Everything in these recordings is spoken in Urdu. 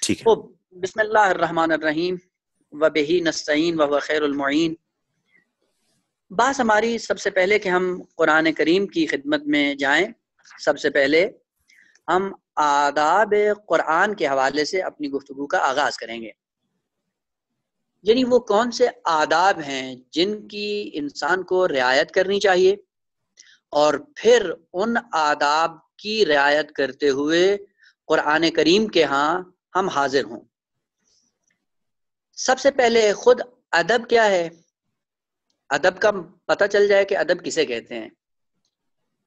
ٹھیک ہے. تو بسم اللہ الرحمن الرحیم وبہ نستعین وهو خیر المعین. بات ہماری سب سے پہلے کہ ہم قرآن کریم کی خدمت میں جائیں. سب سے پہلے ہم آداب قرآن کے حوالے سے اپنی گفتگو کا آغاز کریں گے. یعنی وہ کون سے آداب ہیں جن کی انسان کو رعایت کرنی چاہیے اور پھر ان آداب کی رعایت کرتے ہوئے قرآن کریم کے ہاں ہم حاضر ہوں. سب سے پہلے خود ادب کیا ہے، ادب کا پتہ چل جائے کہ ادب کسے کہتے ہیں،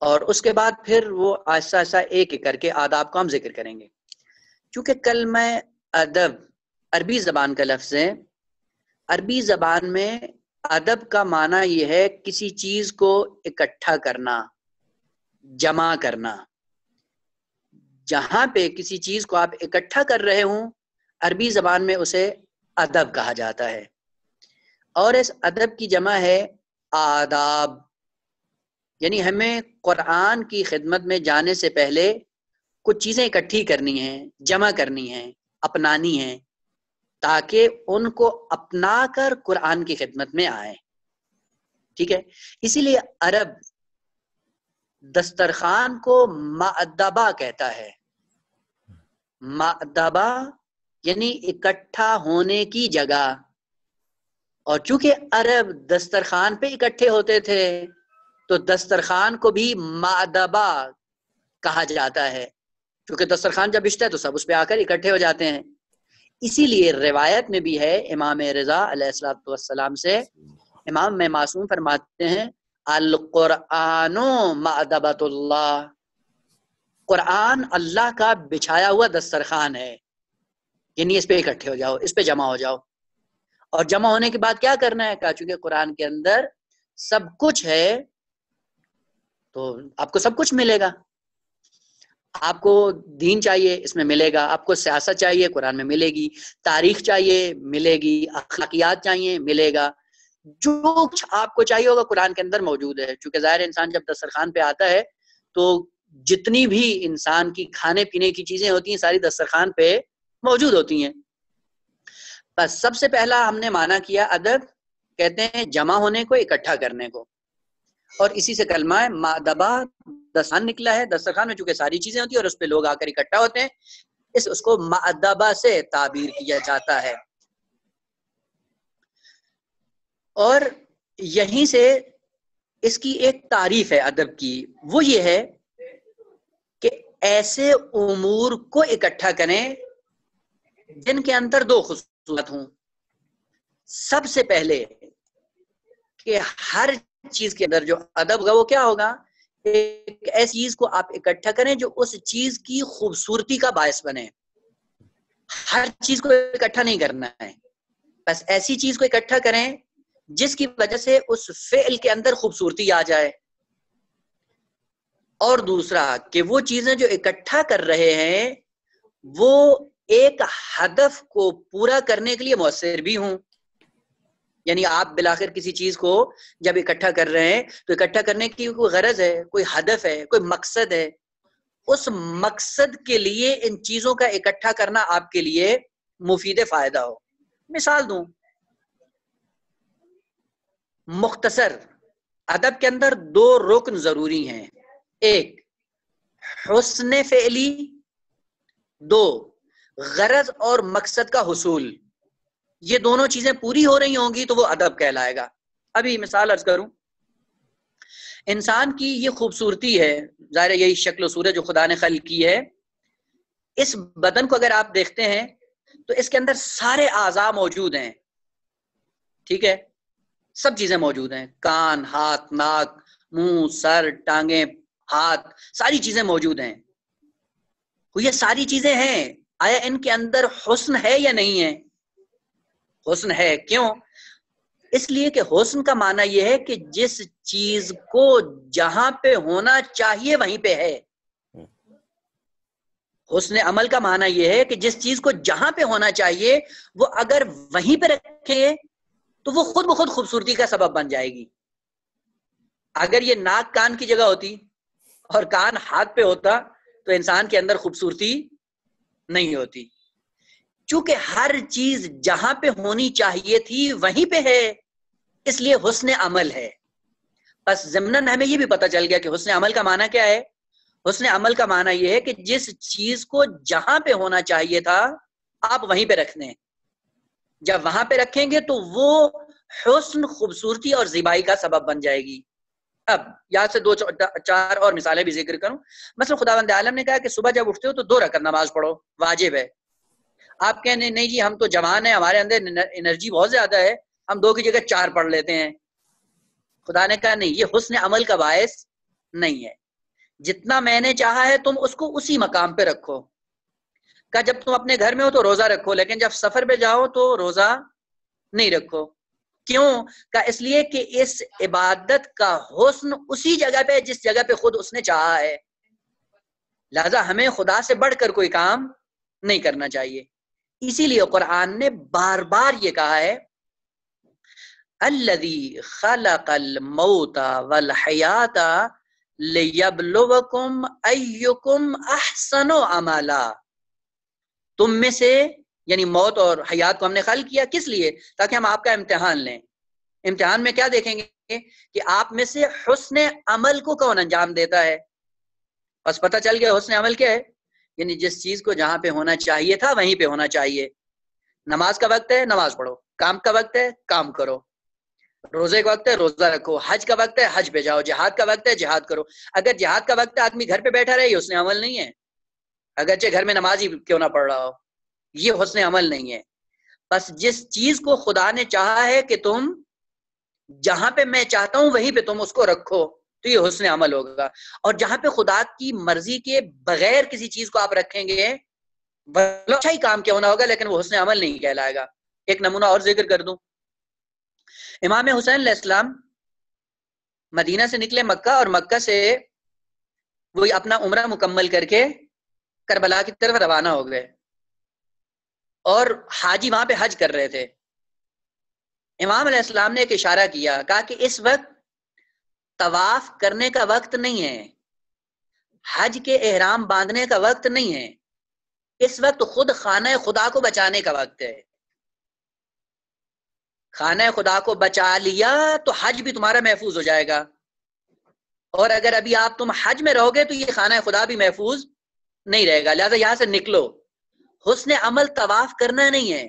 اور اس کے بعد پھر وہ آہستہ آہستہ ایک ایک کر کے آداب کو ہم ذکر کریں گے. چونکہ کلمہ ادب عربی زبان کا لفظ ہے. عربی زبان میں ادب کا معنی یہ ہے کسی چیز کو اکٹھا کرنا، جمع کرنا. جہاں پہ کسی چیز کو آپ اکٹھا کر رہے ہوں عربی زبان میں اسے ادب کہا جاتا ہے، اور اس ادب کی جمع ہے آداب. یعنی ہمیں قرآن کی خدمت میں جانے سے پہلے کچھ چیزیں اکٹھی کرنی ہیں، جمع کرنی ہیں، اپنانی ہیں، تاکہ ان کو اپنا کر قرآن کی خدمت میں آئیں. ٹھیک ہے. اسی لیے عرب دسترخوان کو مأدبہ کہتا ہے. مأدبہ یعنی اکٹھا ہونے کی جگہ. اور چونکہ عرب دسترخوان پہ اکٹھے ہوتے تھے تو دسترخوان کو بھی مأدبہ کہا جاتا ہے. چونکہ دسترخوان جب بچھتا ہے تو سب اس پہ آ کر اکٹھے ہو جاتے ہیں. اسی لیے روایت میں بھی ہے امام رضا علیہ الصلوۃ والسلام سے، امام میں معصوم فرماتے ہیں القرآن مأدبۃ اللہ، قرآن اللہ کا بچھایا ہوا دسترخوان ہے. یعنی اس پہ اکٹھے ہو جاؤ، اس پہ جمع ہو جاؤ. اور جمع ہونے کے بعد کیا کرنا ہے؟ کہا چونکہ قرآن کے اندر سب کچھ ہے تو آپ کو سب کچھ ملے گا. آپ کو دین چاہیے، اس میں ملے گا. آپ کو سیاست چاہیے، قرآن میں ملے گی. تاریخ چاہیے، ملے گی. اخلاقیات چاہیے، ملے گا. جو کچھ آپ کو چاہیے ہوگا قرآن کے اندر موجود ہے. چونکہ ظاہر انسان جب دسترخوان پہ آتا ہے تو جتنی بھی انسان کی کھانے پینے کی چیزیں ہوتی ہیں ساری دسترخوان پہ موجود ہوتی ہیں. بس سب سے پہلا ہم نے معنی کیا ادب، کہتے ہیں جمع ہونے کو، اکٹھا کرنے کو. اور اسی سے کلمہ مأدبہ دسترخوان نکلا ہے. دسترخوان میں چونکہ ساری چیزیں ہوتی ہیں اور اس پہ لوگ آ کر اکٹھا ہوتے ہیں، اس کو مأدبہ سے تعبیر کیا جاتا ہے. اور یہیں سے اس کی ایک تعریف ہے ادب کی، وہ یہ ہے کہ ایسے امور کو اکٹھا کریں جن کے اندر دو خصوصیات ہوں. سب سے پہلے کہ ہر چیز کے اندر جو ادب ہوگا وہ کیا ہوگا؟ ایک ایسی چیز کو آپ اکٹھا کریں جو اس چیز کی خوبصورتی کا باعث بنے. ہر چیز کو اکٹھا نہیں کرنا ہے، بس ایسی چیز کو اکٹھا کریں جس کی وجہ سے اس فعل کے اندر خوبصورتی آ جائے. اور دوسرا کہ وہ چیزیں جو اکٹھا کر رہے ہیں وہ ایک ہدف کو پورا کرنے کے لیے مؤثر بھی ہوں. یعنی آپ بالآخر کسی چیز کو جب اکٹھا کر رہے ہیں تو اکٹھا کرنے کی کوئی غرض ہے، کوئی ہدف ہے، کوئی مقصد ہے. اس مقصد کے لیے ان چیزوں کا اکٹھا کرنا آپ کے لیے مفید فائدہ ہو. مثال دوں، مختصر ادب کے اندر دو رکن ضروری ہیں. ایک حسن فعلی، دو غرض اور مقصد کا حصول. یہ دونوں چیزیں پوری ہو رہی ہوں گی تو وہ ادب کہلائے گا. ابھی مثال عرض کروں، انسان کی یہ خوبصورتی ہے، ظاہر یہی شکل و صورت جو خدا نے خلق کی ہے. اس بدن کو اگر آپ دیکھتے ہیں تو اس کے اندر سارے اعضاء موجود ہیں. ٹھیک ہے، سب چیزیں موجود ہیں، کان، ہاتھ، ناک، منہ، سر، ٹانگیں، ہاتھ، ساری چیزیں موجود ہیں. یہ ساری چیزیں ہیں، آیا ان کے اندر حسن ہے یا نہیں ہے؟ حسن ہے. کیوں؟ اس لیے کہ حسن کا معنی یہ ہے کہ جس چیز کو جہاں پہ ہونا چاہیے وہیں پہ ہے. حسن عمل کا معنی یہ ہے کہ جس چیز کو جہاں پہ ہونا چاہیے وہ اگر وہیں پہ رکھے تو وہ خود بخود خوبصورتی کا سبب بن جائے گی. اگر یہ ناک کان کی جگہ ہوتی اور کان ہاتھ پہ ہوتا تو انسان کے اندر خوبصورتی نہیں ہوتی. چونکہ ہر چیز جہاں پہ ہونی چاہیے تھی وہیں پہ ہے، اس لیے حسن عمل ہے۔ بس ضمناً ہمیں یہ بھی پتہ چل گیا کہ حسن عمل کا معنی کیا ہے۔ حسن عمل کا معنی یہ ہے کہ جس چیز کو جہاں پہ ہونا چاہیے تھا آپ وہیں پہ رکھ دیں۔ جب وہاں پہ رکھیں گے تو وہ حسن، خوبصورتی اور زیبائی کا سبب بن جائے گی۔ اب یہاں سے 2-4 اور مثالیں بھی ذکر کروں۔ مثلا خداوند عالم نے کہا کہ صبح جب اٹھتے ہو تو 2 رکعت نماز پڑھو، واجب ہے۔ آپ کہنے نہیں جی ہم تو جوان ہیں، ہمارے اندر انرجی بہت زیادہ ہے، ہم 2 کی جگہ 4 پڑھ لیتے ہیں۔ خدا نے کہا نہیں، یہ حسن عمل کا باعث نہیں ہے۔ جتنا میں نے چاہا ہے تم اس کو اسی مقام پہ رکھو۔ کہا جب تم اپنے گھر میں ہو تو روزہ رکھو، لیکن جب سفر پہ جاؤ تو روزہ نہیں رکھو۔ کیوں؟ کہا اس لیے کہ اس عبادت کا حسن اسی جگہ پہ جس جگہ پہ خود اس نے چاہا ہے، لہذا ہمیں خدا سے بڑھ کر کوئی کام نہیں کرنا چاہیے۔ اسی لیے قرآن نے بار بار یہ کہا ہے الذی خلق الموت والحیات لیبلوکم ایکم احسن عملا۔ تم میں سے، یعنی موت اور حیات کو ہم نے خلق کیا کس لیے؟ تاکہ ہم آپ کا امتحان لیں۔ امتحان میں کیا دیکھیں گے کہ آپ میں سے حسن عمل کو کون انجام دیتا ہے۔ بس پتہ چل گیا حسن عمل کیا ہے، یعنی جس چیز کو جہاں پہ ہونا چاہیے تھا وہیں پہ ہونا چاہیے۔ نماز کا وقت ہے نماز پڑھو، کام کا وقت ہے کام کرو، روزے کا وقت ہے روزہ رکھو، حج کا وقت ہے حج پہ جاؤ، جہاد کا وقت ہے جہاد کرو۔ اگر جہاد کا وقت ہے آدمی گھر پہ بیٹھا رہے یہ حسن عمل نہیں ہے، اگرچہ گھر میں نماز ہی کیوں نہ پڑھ رہا ہو، یہ حسن عمل نہیں ہے۔ بس جس چیز کو خدا نے چاہا ہے کہ تم جہاں پہ میں چاہتا ہوں وہیں پہ تم اس کو رکھو تو یہ حسن عمل ہوگا۔ اور جہاں پہ خدا کی مرضی کے بغیر کسی چیز کو آپ رکھیں گے اچھا ہی کام کیوں نہ ہوگا لیکن وہ حسن عمل نہیں کہلائے گا۔ ایک نمونہ اور ذکر کر دوں، امام حسین علیہ السلام مدینہ سے نکلے مکہ، اور مکہ سے وہ اپنا عمرہ مکمل کر کے کربلا کی طرف روانہ ہو گئے، اور حاجی وہاں پہ حج کر رہے تھے۔ امام علیہ السلام نے ایک اشارہ کیا، کہا کہ اس وقت طواف کرنے کا وقت نہیں ہے، حج کے احرام باندھنے کا وقت نہیں ہے، اس وقت خود خانہ خدا کو بچانے کا وقت ہے۔ خانہ خدا کو بچا لیا تو حج بھی تمہارا محفوظ ہو جائے گا، اور اگر ابھی آپ تم حج میں رہو گے تو یہ خانہ خدا بھی محفوظ نہیں رہے گا، لہذا یہاں سے نکلو۔ حسن عمل طواف کرنا نہیں ہے،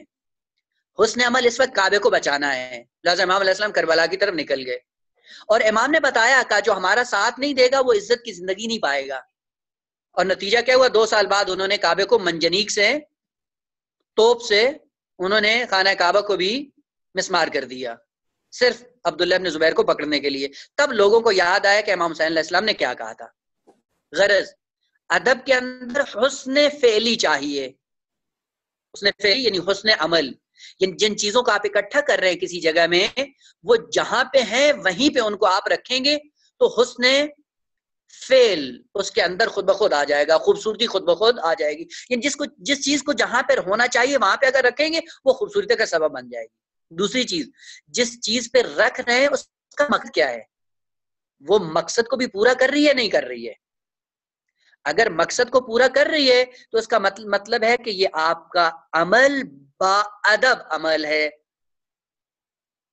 حسن عمل اس وقت کعبے کو بچانا ہے، لہذا امام علیہ السلام کربلا کی طرف نکل گئے۔ اور امام نے بتایا کہ جو ہمارا ساتھ نہیں دے گا وہ عزت کی زندگی نہیں پائے گا، اور نتیجہ کیا ہوا؟ 2 سال بعد انہوں نے کعبے کو منجنیق سے، توپ سے انہوں نے خانہ کعبہ کو بھی مسمار کر دیا، صرف عبداللہ ابن زبیر کو پکڑنے کے لیے۔ تب لوگوں کو یاد آیا کہ امام حسین علیہ السلام نے کیا کہا تھا۔ غرض ادب کے اندر حسن فعلی چاہیے، حسن فعلی یعنی حسن عمل، یعنی جن چیزوں کو آپ اکٹھا کر رہے ہیں کسی جگہ میں، وہ جہاں پہ ہیں وہیں پہ ان کو آپ رکھیں گے تو حسن فعل اس کے اندر خود بخود آ جائے گا، خوبصورتی خود بخود آ جائے گی۔ یعنی جس چیز کو جہاں پہ ہونا چاہیے وہاں پہ اگر رکھیں گے وہ خوبصورتی کا سبب بن جائے گی۔ دوسری چیز، جس چیز پہ رکھ رہے ہیں اس کا مقصد کیا ہے، وہ مقصد کو بھی پورا کر رہی ہے نہیں کر رہی ہے۔ اگر مقصد کو پورا کر رہی ہے تو اس کا مطلب ہے کہ یہ آپ کا عمل با ادب عمل ہے۔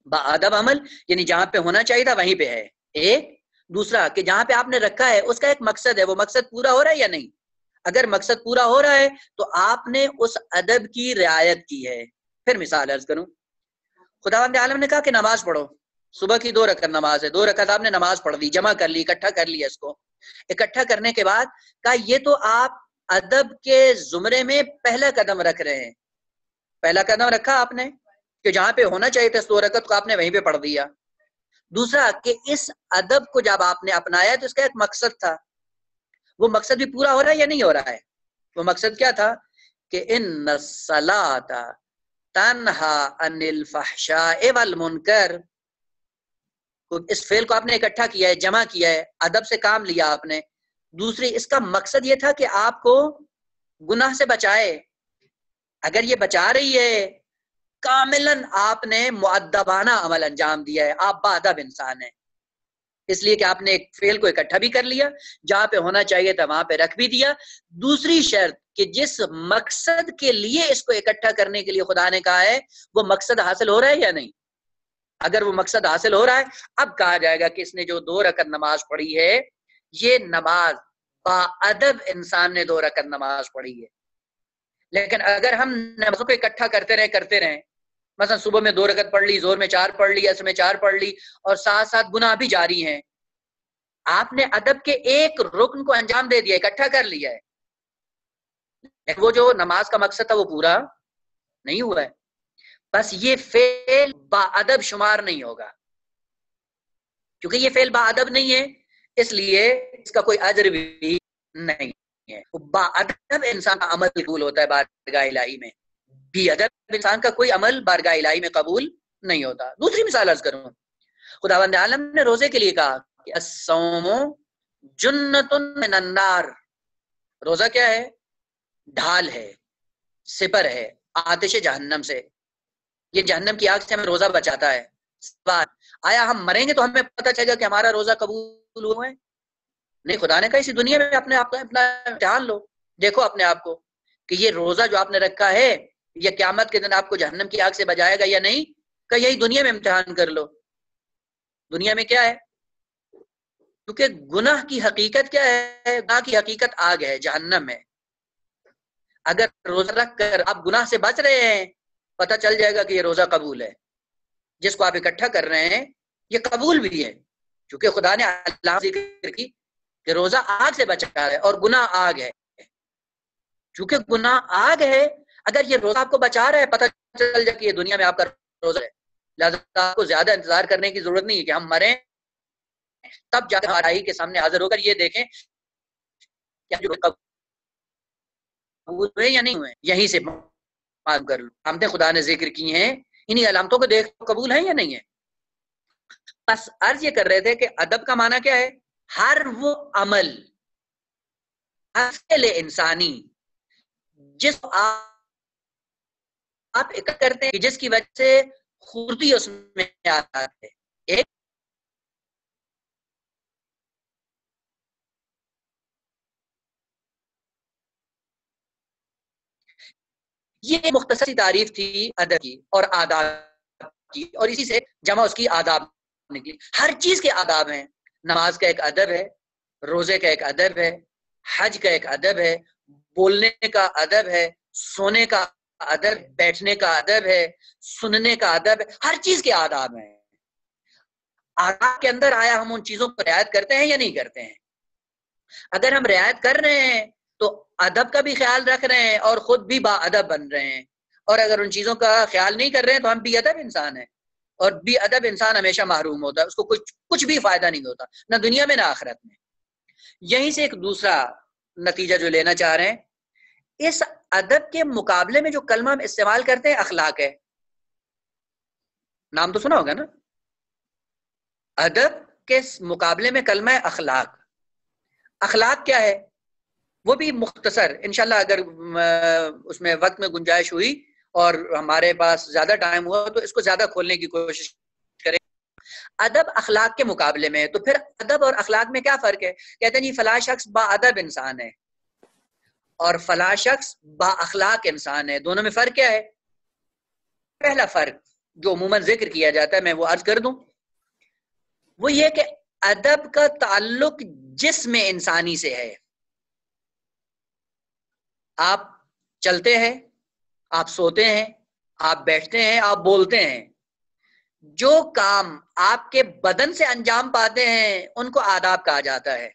با ادب عمل یعنی جہاں پہ ہونا چاہیے تھا وہیں پہ ہے، ایک۔ دوسرا کہ جہاں پہ آپ نے رکھا ہے اس کا ایک مقصد ہے، وہ مقصد پورا ہو رہا ہے یا نہیں۔ اگر مقصد پورا ہو رہا ہے تو آپ نے اس ادب کی رعایت کی ہے۔ پھر مثال عرض کروں، خداوند عالم نے کہا کہ نماز پڑھو، صبح کی 2 رکعت نماز ہے، 2 رکعت آپ نے نماز پڑھ دی، جمع کر لی، اکٹھا کر لیا۔ اس کو اکٹھا کرنے کے بعد کہا یہ تو آپ ادب کے زمرے میں پہلا قدم رکھ رہے ہیں۔ پہلا قدم رکھا آپ نے کہ جہاں پہ ہونا چاہیے تھا 2 رکعت کو آپ نے وہیں پہ پڑھ دیا۔ دوسرا کہ اس ادب کو جب آپ نے اپنایا تو اس کا ایک مقصد تھا، وہ مقصد بھی پورا ہو رہا ہے یا نہیں ہو رہا ہے؟ وہ مقصد کیا تھا کہ ان الصلاۃ تنہا عن الفحشاء والمنکر، اس فعل کو آپ نے اکٹھا کیا ہے، جمع کیا ہے، ادب سے کام لیا آپ نے۔ دوسری اس کا مقصد یہ تھا کہ آپ کو گناہ سے بچائے۔ اگر یہ بچا رہی ہے کاملاً آپ نے مؤدبانہ عمل انجام دیا ہے، آپ با ادب انسان ہیں۔ اس لیے کہ آپ نے ایک فعل کو اکٹھا بھی کر لیا، جہاں پہ ہونا چاہیے تھا وہاں پہ رکھ بھی دیا۔ دوسری شرط کہ جس مقصد کے لیے اس کو اکٹھا کرنے کے لیے خدا نے کہا ہے وہ مقصد حاصل ہو رہا ہے یا نہیں؟ اگر وہ مقصد حاصل ہو رہا ہے، اب کہا جائے گا کہ اس نے جو 2 رکعت نماز پڑھی ہے، یہ نماز با ادب انسان نے 2 رکعت نماز پڑھی ہے۔ لیکن اگر ہم نمازوں کو اکٹھا کرتے رہیں مثلا صبح میں 2 رکعت پڑھ لی، زور میں 4 پڑھ لی، عصر میں 4 پڑھ لی، اور ساتھ ساتھ گناہ بھی جاری ہیں، آپ نے ادب کے ایک رکن کو انجام دے دیا، اکٹھا کر لیا ہے، لیکن وہ جو نماز کا مقصد تھا وہ پورا نہیں ہوا ہے، بس یہ فعل با ادب شمار نہیں ہوگا۔ کیونکہ یہ فعل با ادب نہیں ہے، اس لیے اس کا کوئی اجر بھی نہیں ہے۔ با ادب انسان کا عمل قبول ہوتا ہے بارگاہ الہی میں، بی ادب انسان کا کوئی عمل بارگاہ الہی میں قبول نہیں ہوتا۔ دوسری مثال عرض کروں، خداوند عالم نے روزے کے لیے کہا کہ الصوم جنۃ من النار، روزہ کیا ہے؟ ڈھال ہے، سپر ہے آتش جہنم سے، یہ جہنم کی آگ سے ہمیں روزہ بچاتا ہے۔ سوال، آیا ہم مریں گے تو ہمیں پتہ چلے گا کہ ہمارا روزہ قبول ہوا ہے؟ نہیں، خدا نے کہا اسی دنیا میں اپنے آپ کا اپنا امتحان لو، دیکھو اپنے آپ کو کہ یہ روزہ جو آپ نے رکھا ہے یہ قیامت کے دن آپ کو جہنم کی آگ سے بچائے گا یا نہیں، کہ یہی دنیا میں امتحان کر لو۔ دنیا میں کیا ہے؟ کیونکہ گناہ کی حقیقت کیا ہے؟ گناہ کی حقیقت آگ ہے، جہنم ہے۔ اگر روزہ رکھ کر آپ گناہ سے بچ رہے ہیں، پتہ چل جائے گا کہ یہ روزہ قبول ہے، جس کو آپ اکٹھا کر رہے ہیں یہ قبول بھی ہے، کیونکہ خدا نے اللہ ذکر کی کہ روزہ آگ سے بچا ہے اور گناہ آگ ہے۔ چونکہ گناہ آگ ہے، اگر یہ روزہ آپ کو بچا رہا ہے، پتہ چل جائے کہ یہ دنیا میں آپ کا روزہ ہے، لہذا آپ کو زیادہ انتظار کرنے کی ضرورت نہیں ہے کہ ہم مریں تب جا کر ہماری کے سامنے حاضر ہو کر یہ دیکھیں کہ جو قبول ہوئے یا نہیں ہوئے، یہیں سے معلوم کر لو۔ علامتیں خدا نے ذکر کی ہیں، انہی علامتوں کو دیکھ قبول ہیں یا نہیں ہے۔ بس عرض یہ کر رہے تھے کہ ادب کا معنی کیا ہے؟ ہر وہ عمل، ہر فعل انسانی جس کو آپ اکٹھا کرتے ہیں جس کی وجہ سے خوبصورتی اس میں آتا ہے۔ ایک یہ مختصر سی تعریف تھی ادب کی اور آداب کی، اور اسی سے جمع اس کی آداب نکلی۔ ہر چیز کے آداب ہیں، نماز کا ایک ادب ہے، روزے کا ایک ادب ہے، حج کا ایک ادب ہے، بولنے کا ادب ہے، سونے کا ادب، بیٹھنے کا ادب ہے، سننے کا ادب ہے، ہر چیز کے آداب ہیں۔ آداب کے اندر آیا ہم ان چیزوں کو رعایت کرتے ہیں یا نہیں کرتے ہیں؟ اگر ہم رعایت کر رہے ہیں تو ادب کا بھی خیال رکھ رہے ہیں اور خود بھی با ادب بن رہے ہیں، اور اگر ان چیزوں کا خیال نہیں کر رہے ہیں تو ہم بی ادب انسان ہیں، اور بی ادب انسان ہمیشہ محروم ہوتا ہے، اس کو کچھ بھی فائدہ نہیں ہوتا، نہ دنیا میں نہ آخرت میں۔ یہیں سے ایک دوسرا نتیجہ جو لینا چاہ رہے ہیں، اس ادب کے مقابلے میں جو کلمہ ہم استعمال کرتے ہیں اخلاق ہے، نام تو سنا ہوگا نا؟ ادب کے مقابلے میں کلمہ اخلاق۔ اخلاق کیا ہے؟ وہ بھی مختصر انشاءاللہ اگر اس میں وقت میں گنجائش ہوئی اور ہمارے پاس زیادہ ٹائم ہوا تو اس کو زیادہ کھولنے کی کوشش کریں۔ ادب اخلاق کے مقابلے میں، تو پھر ادب اور اخلاق میں کیا فرق ہے؟ کہتے ہیں جی فلاں شخص با ادب انسان ہے اور فلاں شخص با اخلاق انسان ہے، دونوں میں فرق کیا ہے؟ پہلا فرق جو عموماً ذکر کیا جاتا ہے میں وہ عرض کر دوں، وہ یہ کہ ادب کا تعلق جسم انسانی سے ہے۔ آپ چلتے ہیں، آپ سوتے ہیں، آپ بیٹھتے ہیں، آپ بولتے ہیں، جو کام آپ کے بدن سے انجام پاتے ہیں ان کو آداب کہا جاتا ہے،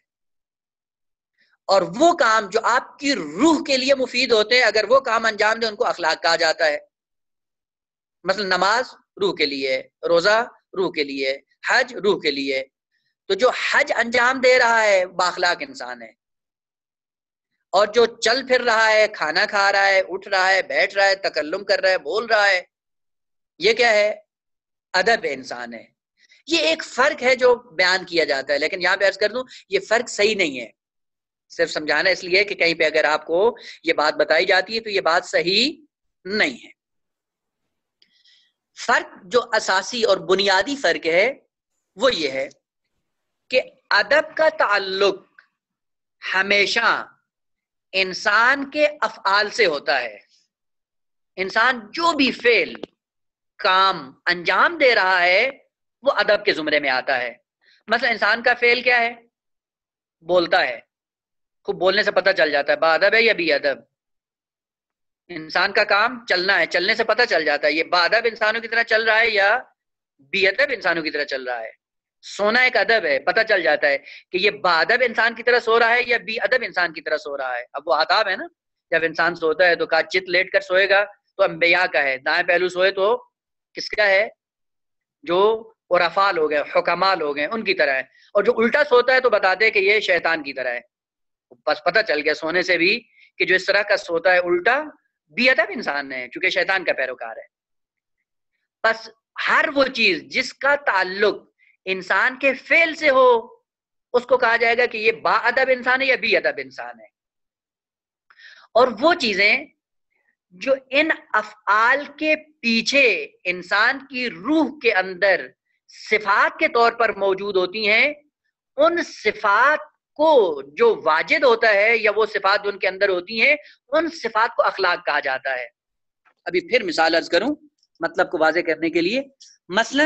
اور وہ کام جو آپ کی روح کے لیے مفید ہوتے ہیں اگر وہ کام انجام دیں ان کو اخلاق کہا جاتا ہے۔ مثلا نماز روح کے لیے، روزہ روح کے لیے، حج روح کے لیے، تو جو حج انجام دے رہا ہے بااخلاق انسان ہے، اور جو چل پھر رہا ہے، کھانا کھا رہا ہے، اٹھ رہا ہے، بیٹھ رہا ہے، تکلم کر رہا ہے، بول رہا ہے، یہ کیا ہے؟ ادب انسان ہے۔ یہ ایک فرق ہے جو بیان کیا جاتا ہے، لیکن یہاں پہ عرض کر دوں یہ فرق صحیح نہیں ہے، صرف سمجھانا اس لیے کہ کہیں پہ اگر آپ کو یہ بات بتائی جاتی ہے تو یہ بات صحیح نہیں ہے۔ فرق جو اساسی اور بنیادی فرق ہے وہ یہ ہے ادب کا تعلق ہمیشہ انسان کے افعال سے ہوتا ہے. انسان جو بھی فعل کام انجام دے رہا ہے وہ ادب کے زمرے میں آتا ہے. مثلا انسان کا فعل کیا ہے؟ بولتا ہے. خوب بولنے سے پتہ چل جاتا ہے با ادب ہے یا بی ادب. انسان کا کام چلنا ہے، چلنے سے پتہ چل جاتا ہے یہ با ادب انسانوں کی طرح چل رہا ہے یا بی ادب انسانوں کی طرح چل رہا ہے. سونا ایک ادب ہے، پتہ چل جاتا ہے کہ یہ با ادب انسان کی طرح سو رہا ہے یا بی ادب انسان کی طرح سو رہا ہے. اب وہ آداب ہے نا. جب انسان سوتا ہے تو کہا چت لیٹ کر سوئے گا تو انبیاء کا ہے، دائیں پہلو سوئے تو کس کا ہے؟ جو عرفاء لوگ ہیں، حکماء لوگ ہیں، ان کی طرح ہے. اور جو الٹا سوتا ہے تو بتاتے ہیں کہ یہ شیطان کی طرح ہے. بس پتہ چل گیا سونے سے بھی کہ جو اس طرح کا سوتا ہے الٹا بی ادب انسان ہے، چونکہ شیطان کا پیروکار ہے. بس ہر وہ چیز جس کا تعلق انسان کے فعل سے ہو اس کو کہا جائے گا کہ یہ با ادب انسان ہے یا بی ادب انسان ہے. اور وہ چیزیں جو ان افعال کے پیچھے انسان کی روح کے اندر صفات کے طور پر موجود ہوتی ہیں، ان صفات کو جو واجد ہوتا ہے یا وہ صفات جو ان کے اندر ہوتی ہیں ان صفات کو اخلاق کہا جاتا ہے. ابھی پھر مثال عرض کروں مطلب کو واضح کرنے کے لیے. مثلا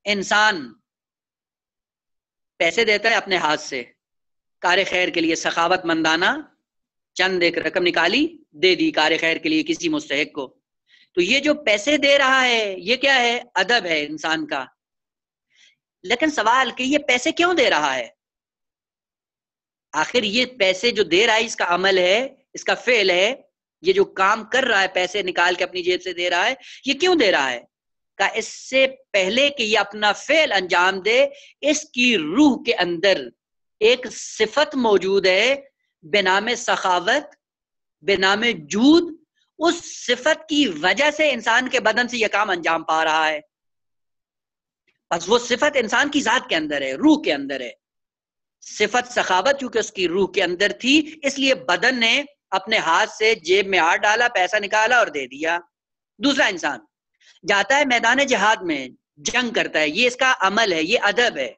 انسان پیسے دیتا ہے اپنے ہاتھ سے کار خیر کے لیے، سخاوت مندانہ چند ایک رقم نکالی دے دی کار خیر کے لیے کسی مستحق کو. تو یہ جو پیسے دے رہا ہے یہ کیا ہے؟ ادب ہے انسان کا. لیکن سوال کہ یہ پیسے کیوں دے رہا ہے؟ آخر یہ پیسے جو دے رہا ہے اس کا عمل ہے، اس کا فعل ہے، یہ جو کام کر رہا ہے پیسے نکال کے اپنی جیب سے دے رہا ہے، یہ کیوں دے رہا ہے؟ کہ اس سے پہلے کہ یہ اپنا فعل انجام دے اس کی روح کے اندر ایک صفت موجود ہے بنام سخاوت، بنام جود. اس صفت کی وجہ سے انسان کے بدن سے یہ کام انجام پا رہا ہے. بس وہ صفت انسان کی ذات کے اندر ہے، روح کے اندر ہے. صفت سخاوت چونکہ اس کی روح کے اندر تھی اس لیے بدن نے اپنے ہاتھ سے جیب میں ہاتھ ڈالا، پیسہ نکالا اور دے دیا. دوسرا انسان جاتا ہے میدان جہاد میں جنگ کرتا ہے، یہ اس کا عمل ہے، یہ ادب ہے.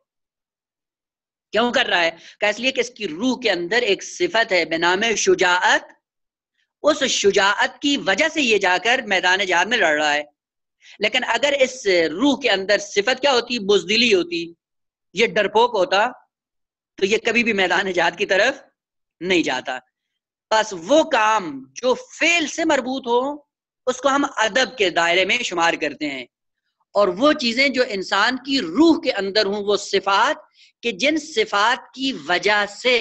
کیوں کر رہا ہے؟ کہ اس لیے کہ اس کی روح کے اندر ایک صفت ہے بنام شجاعت. اس شجاعت کی وجہ سے یہ جا کر میدان جہاد میں لڑ رہا ہے. لیکن اگر اس روح کے اندر صفت کیا ہوتی؟ بزدلی ہوتی، یہ ڈرپوک ہوتا تو یہ کبھی بھی میدان جہاد کی طرف نہیں جاتا. بس وہ کام جو فعل سے مربوط ہو اس کو ہم ادب کے دائرے میں شمار کرتے ہیں. اور وہ چیزیں جو انسان کی روح کے اندر ہوں، وہ صفات کہ جن صفات کی وجہ سے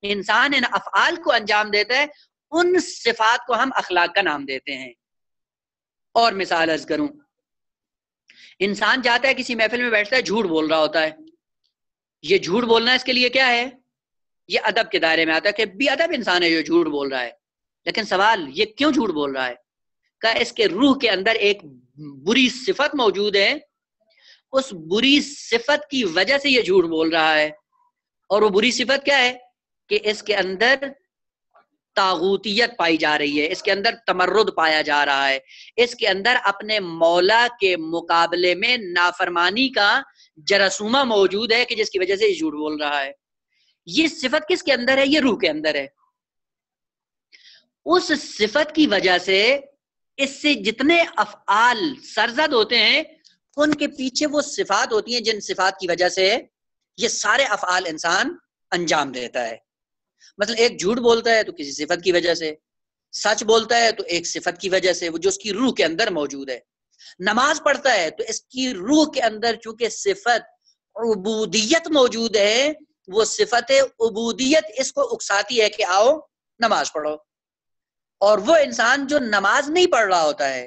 انسان ان افعال کو انجام دیتا ہے، ان صفات کو ہم اخلاق کا نام دیتے ہیں. اور مثال عرض کروں، انسان جاتا ہے کسی محفل میں بیٹھتا ہے، جھوٹ بول رہا ہوتا ہے. یہ جھوٹ بولنا اس کے لیے کیا ہے؟ یہ ادب کے دائرے میں آتا ہے کہ بی ادب انسان ہے جو جھوٹ بول رہا ہے. لیکن سوال یہ کیوں جھوٹ بول رہا ہے؟ کہ اس کے روح کے اندر ایک بری صفت موجود ہے، اس بری صفت کی وجہ سے یہ جھوٹ بول رہا ہے. اور وہ بری صفت کیا ہے؟ کہ اس کے اندر طاغوتیت پائی جا رہی ہے، اس کے اندر تمرد پایا جا رہا ہے، اس کے اندر اپنے مولا کے مقابلے میں نافرمانی کا جرثومہ موجود ہے کہ جس کی وجہ سے یہ جھوٹ بول رہا ہے. یہ صفت کس کے اندر ہے؟ یہ روح کے اندر ہے. اس صفت کی وجہ سے اس سے جتنے افعال سرزد ہوتے ہیں ان کے پیچھے وہ صفات ہوتی ہیں جن صفات کی وجہ سے یہ سارے افعال انسان انجام دیتا ہے. مثلا ایک جھوٹ بولتا ہے تو کسی صفت کی وجہ سے، سچ بولتا ہے تو ایک صفت کی وجہ سے وہ جو اس کی روح کے اندر موجود ہے. نماز پڑھتا ہے تو اس کی روح کے اندر چونکہ صفت عبودیت موجود ہے، وہ صفت عبودیت اس کو اکساتی ہے کہ آؤ نماز پڑھو. اور وہ انسان جو نماز نہیں پڑھ رہا ہوتا ہے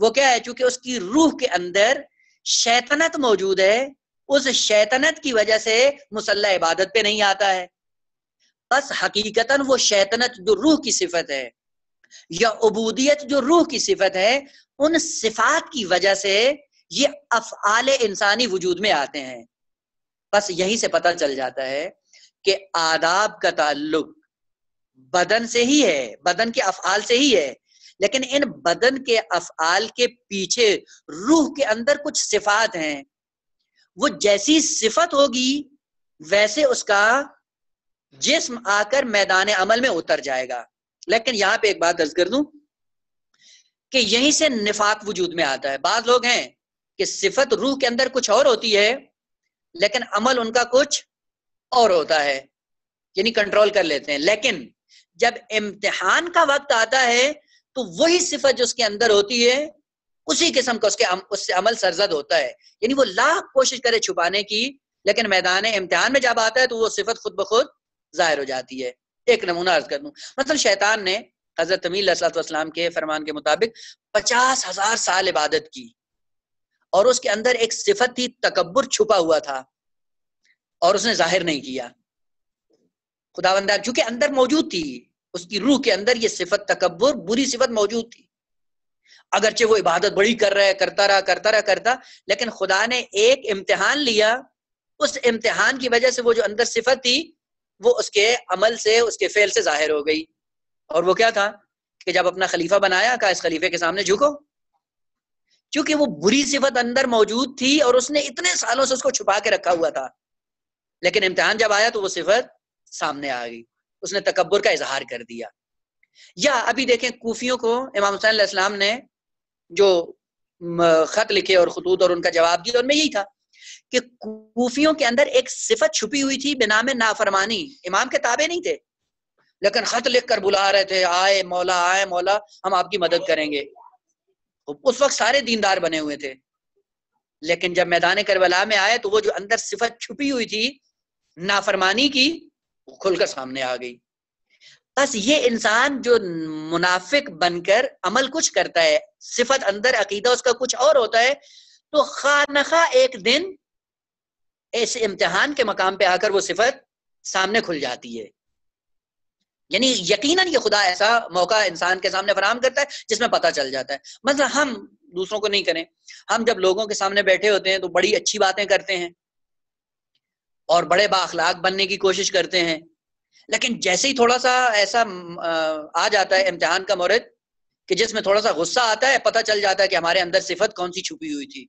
وہ کیا ہے؟ چونکہ اس کی روح کے اندر شیطنت موجود ہے، اس شیطنت کی وجہ سے مصلی عبادت پہ نہیں آتا ہے. بس حقیقتاً وہ شیطنت جو روح کی صفت ہے یا عبودیت جو روح کی صفت ہے، ان صفات کی وجہ سے یہ افعال انسانی وجود میں آتے ہیں. بس یہی سے پتہ چل جاتا ہے کہ آداب کا تعلق بدن سے ہی ہے، بدن کے افعال سے ہی ہے. لیکن ان بدن کے افعال کے پیچھے روح کے اندر کچھ صفات ہیں. وہ جیسی صفت ہوگی ویسے اس کا جسم آ کر میدان عمل میں اتر جائے گا. لیکن یہاں پہ ایک بات عرض کر دوں کہ یہیں سے نفاق وجود میں آتا ہے. بعض لوگ ہیں کہ صفت روح کے اندر کچھ اور ہوتی ہے لیکن عمل ان کا کچھ اور ہوتا ہے, یعنی کنٹرول کر لیتے ہیں. لیکن جب امتحان کا وقت آتا ہے تو وہی صفت جو اس کے اندر ہوتی ہے اسی قسم کا اس سے عمل سرزد ہوتا ہے. یعنی وہ لاکھ کوشش کرے چھپانے کی, لیکن میدان امتحان میں جب آتا ہے تو وہ صفت خود بخود ظاہر ہو جاتی ہے. ایک نمونہ عرض کر دوں, مثلا شیطان نے حضرت تمیل علیہ السلام کے فرمان کے مطابق 50,000 سال عبادت کی, اور اس کے اندر ایک صفت تھی تکبر چھپا ہوا تھا اور اس نے ظاہر نہیں کیا. خداوند چونکہ اندر موجود تھی, اس کی روح کے اندر یہ صفت تکبر بری صفت موجود تھی. اگرچہ وہ عبادت بڑی کر رہا ہے, کرتا, لیکن خدا نے ایک امتحان لیا. اس امتحان کی وجہ سے وہ جو اندر صفت تھی وہ اس کے عمل سے, اس کے فعل سے ظاہر ہو گئی. اور وہ کیا تھا کہ جب اپنا خلیفہ بنایا کہا اس خلیفے کے سامنے جھکو, کیونکہ وہ بری صفت اندر موجود تھی اور اس نے اتنے سالوں سے اس کو چھپا کے رکھا ہوا تھا. لیکن امتحان جب آیا تو وہ صفت سامنے آ گئی, اس نے تکبر کا اظہار کر دیا. یا ابھی دیکھیں کوفیوں کو امام حسین علیہ السلام نے جو خط لکھے اور خطوط اور ان کا جواب دیا, ان میں یہی تھا کہ کوفیوں کے اندر ایک صفت چھپی ہوئی تھی بنام نافرمانی. امام کے تابع نہیں تھے لیکن خط لکھ کر بلا رہے تھے, آئے مولا ہم آپ کی مدد کریں گے. اس وقت سارے دیندار بنے ہوئے تھے, لیکن جب میدان کربلا میں آئے تو وہ جو اندر صفت چھپی ہوئی تھی نافرمانی کی وہ کھل کر سامنے آ گئی. بس یہ انسان جو منافق بن کر عمل کچھ کرتا ہے, صفت اندر عقیدہ اس کا کچھ اور ہوتا ہے, تو خواہ نخواہ ایک دن ایسے امتحان کے مقام پہ آ کر وہ صفت سامنے کھل جاتی ہے. یعنی یقیناً یہ خدا ایسا موقع انسان کے سامنے فراہم کرتا ہے جس میں پتہ چل جاتا ہے. مثلا ہم دوسروں کو نہیں کریں, ہم جب لوگوں کے سامنے بیٹھے ہوتے ہیں تو بڑی اچھی باتیں کرتے ہیں اور بڑے با اخلاق بننے کی کوشش کرتے ہیں, لیکن جیسے ہی تھوڑا سا ایسا آ جاتا ہے امتحان کا مورد کہ جس میں تھوڑا سا غصہ آتا ہے, پتہ چل جاتا ہے کہ ہمارے اندر صفت کون سی چھپی ہوئی تھی,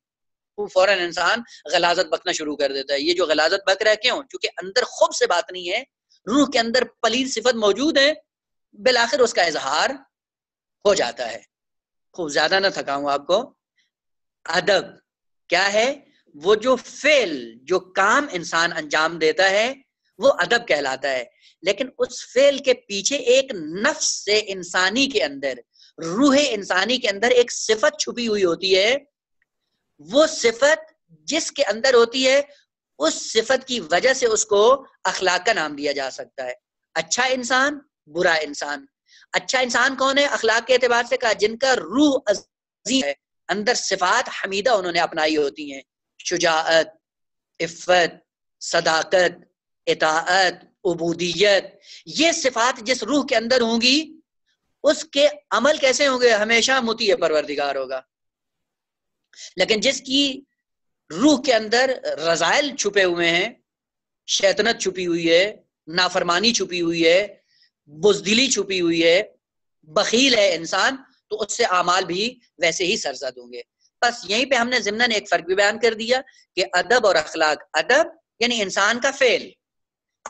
وہ فوراً انسان غلاظت بکنا شروع کر دیتا ہے. یہ جو غلاظت بک رہا ہے کیوں؟ کیونکہ اندر خوب سے بات نہیں ہے, روح کے اندر پلید صفت موجود ہے, بالآخر اس کا اظہار ہو جاتا ہے. خوب زیادہ نہ تھکاؤں آپ کو. ادب کیا ہے؟ وہ جو فعل, جو کام انسان انجام دیتا ہے وہ ادب کہلاتا ہے. لیکن اس فعل کے پیچھے ایک نفس سے انسانی کے اندر, روح انسانی کے اندر ایک صفت چھپی ہوئی ہوتی ہے. وہ صفت جس کے اندر ہوتی ہے اس صفت کی وجہ سے اس کو اخلاق کا نام دیا جا سکتا ہے. اچھا انسان, برا انسان. اچھا انسان کون ہے؟ اخلاق کے اعتبار سے کہا جن کا روح عظیم ہے, اندر صفات حمیدہ انہوں نے اپنائی ہوتی ہیں, شجاعت, عفت, صداقت, اطاعت, عبودیت. یہ صفات جس روح کے اندر ہوں گی اس کے عمل کیسے ہوں گے؟ ہمیشہ مطیع پروردگار ہوگا. لیکن جس کی روح کے اندر رذائل چھپے ہوئے ہیں, شیطنت چھپی ہوئی ہے, نافرمانی چھپی ہوئی ہے, بزدلی چھپی ہوئی ہے, بخیل ہے انسان, تو اس سے اعمال بھی ویسے ہی سرزد ہوں گے. بس یہیں پہ ہم نے ضمناً ایک فرق بھی بیان کر دیا کہ ادب اور اخلاق, ادب یعنی انسان کا فعل,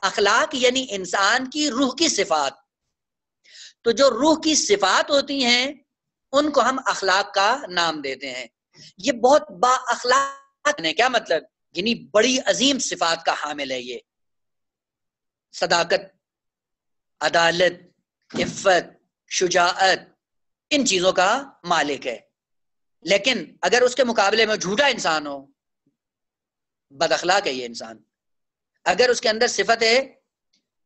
اخلاق یعنی انسان کی روح کی صفات. تو جو روح کی صفات ہوتی ہیں ان کو ہم اخلاق کا نام دیتے ہیں. یہ بہت با اخلاق ہے. کیا مطلب؟ یعنی بڑی عظیم صفات کا حامل ہے. یہ صداقت, عدالت, عفت, شجاعت, ان چیزوں کا مالک ہے. لیکن اگر اس کے مقابلے میں جھوٹا انسان ہو, بد اخلاق ہے یہ انسان. اگر اس کے اندر صفت ہے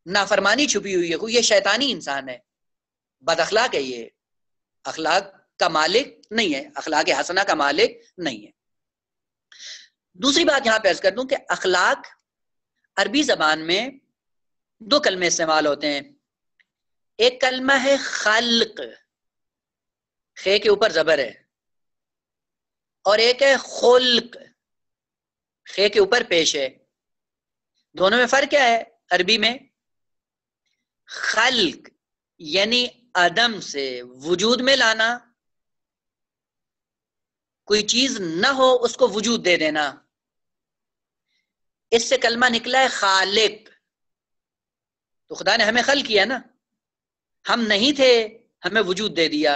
نافرمانی چھپی ہوئی ہے, کوئی یہ شیطانی انسان ہے, بد اخلاق ہے, یہ اخلاق کا مالک نہیں ہے, اخلاق حسنہ کا مالک نہیں ہے. دوسری بات یہاں پہ عرض کر دوں کہ اخلاق عربی زبان میں دو کلمے استعمال ہوتے ہیں. ایک کلمہ ہے خلق, خے کے اوپر زبر ہے, اور ایک ہے خلق, خے کے اوپر پیش ہے. دونوں میں فرق کیا ہے عربی میں؟ خلق یعنی عدم سے وجود میں لانا, کوئی چیز نہ ہو اس کو وجود دے دینا. اس سے کلمہ نکلا ہے خالق. تو خدا نے ہمیں خلق کیا نا، ہم نہیں تھے، ہمیں وجود دے دیا.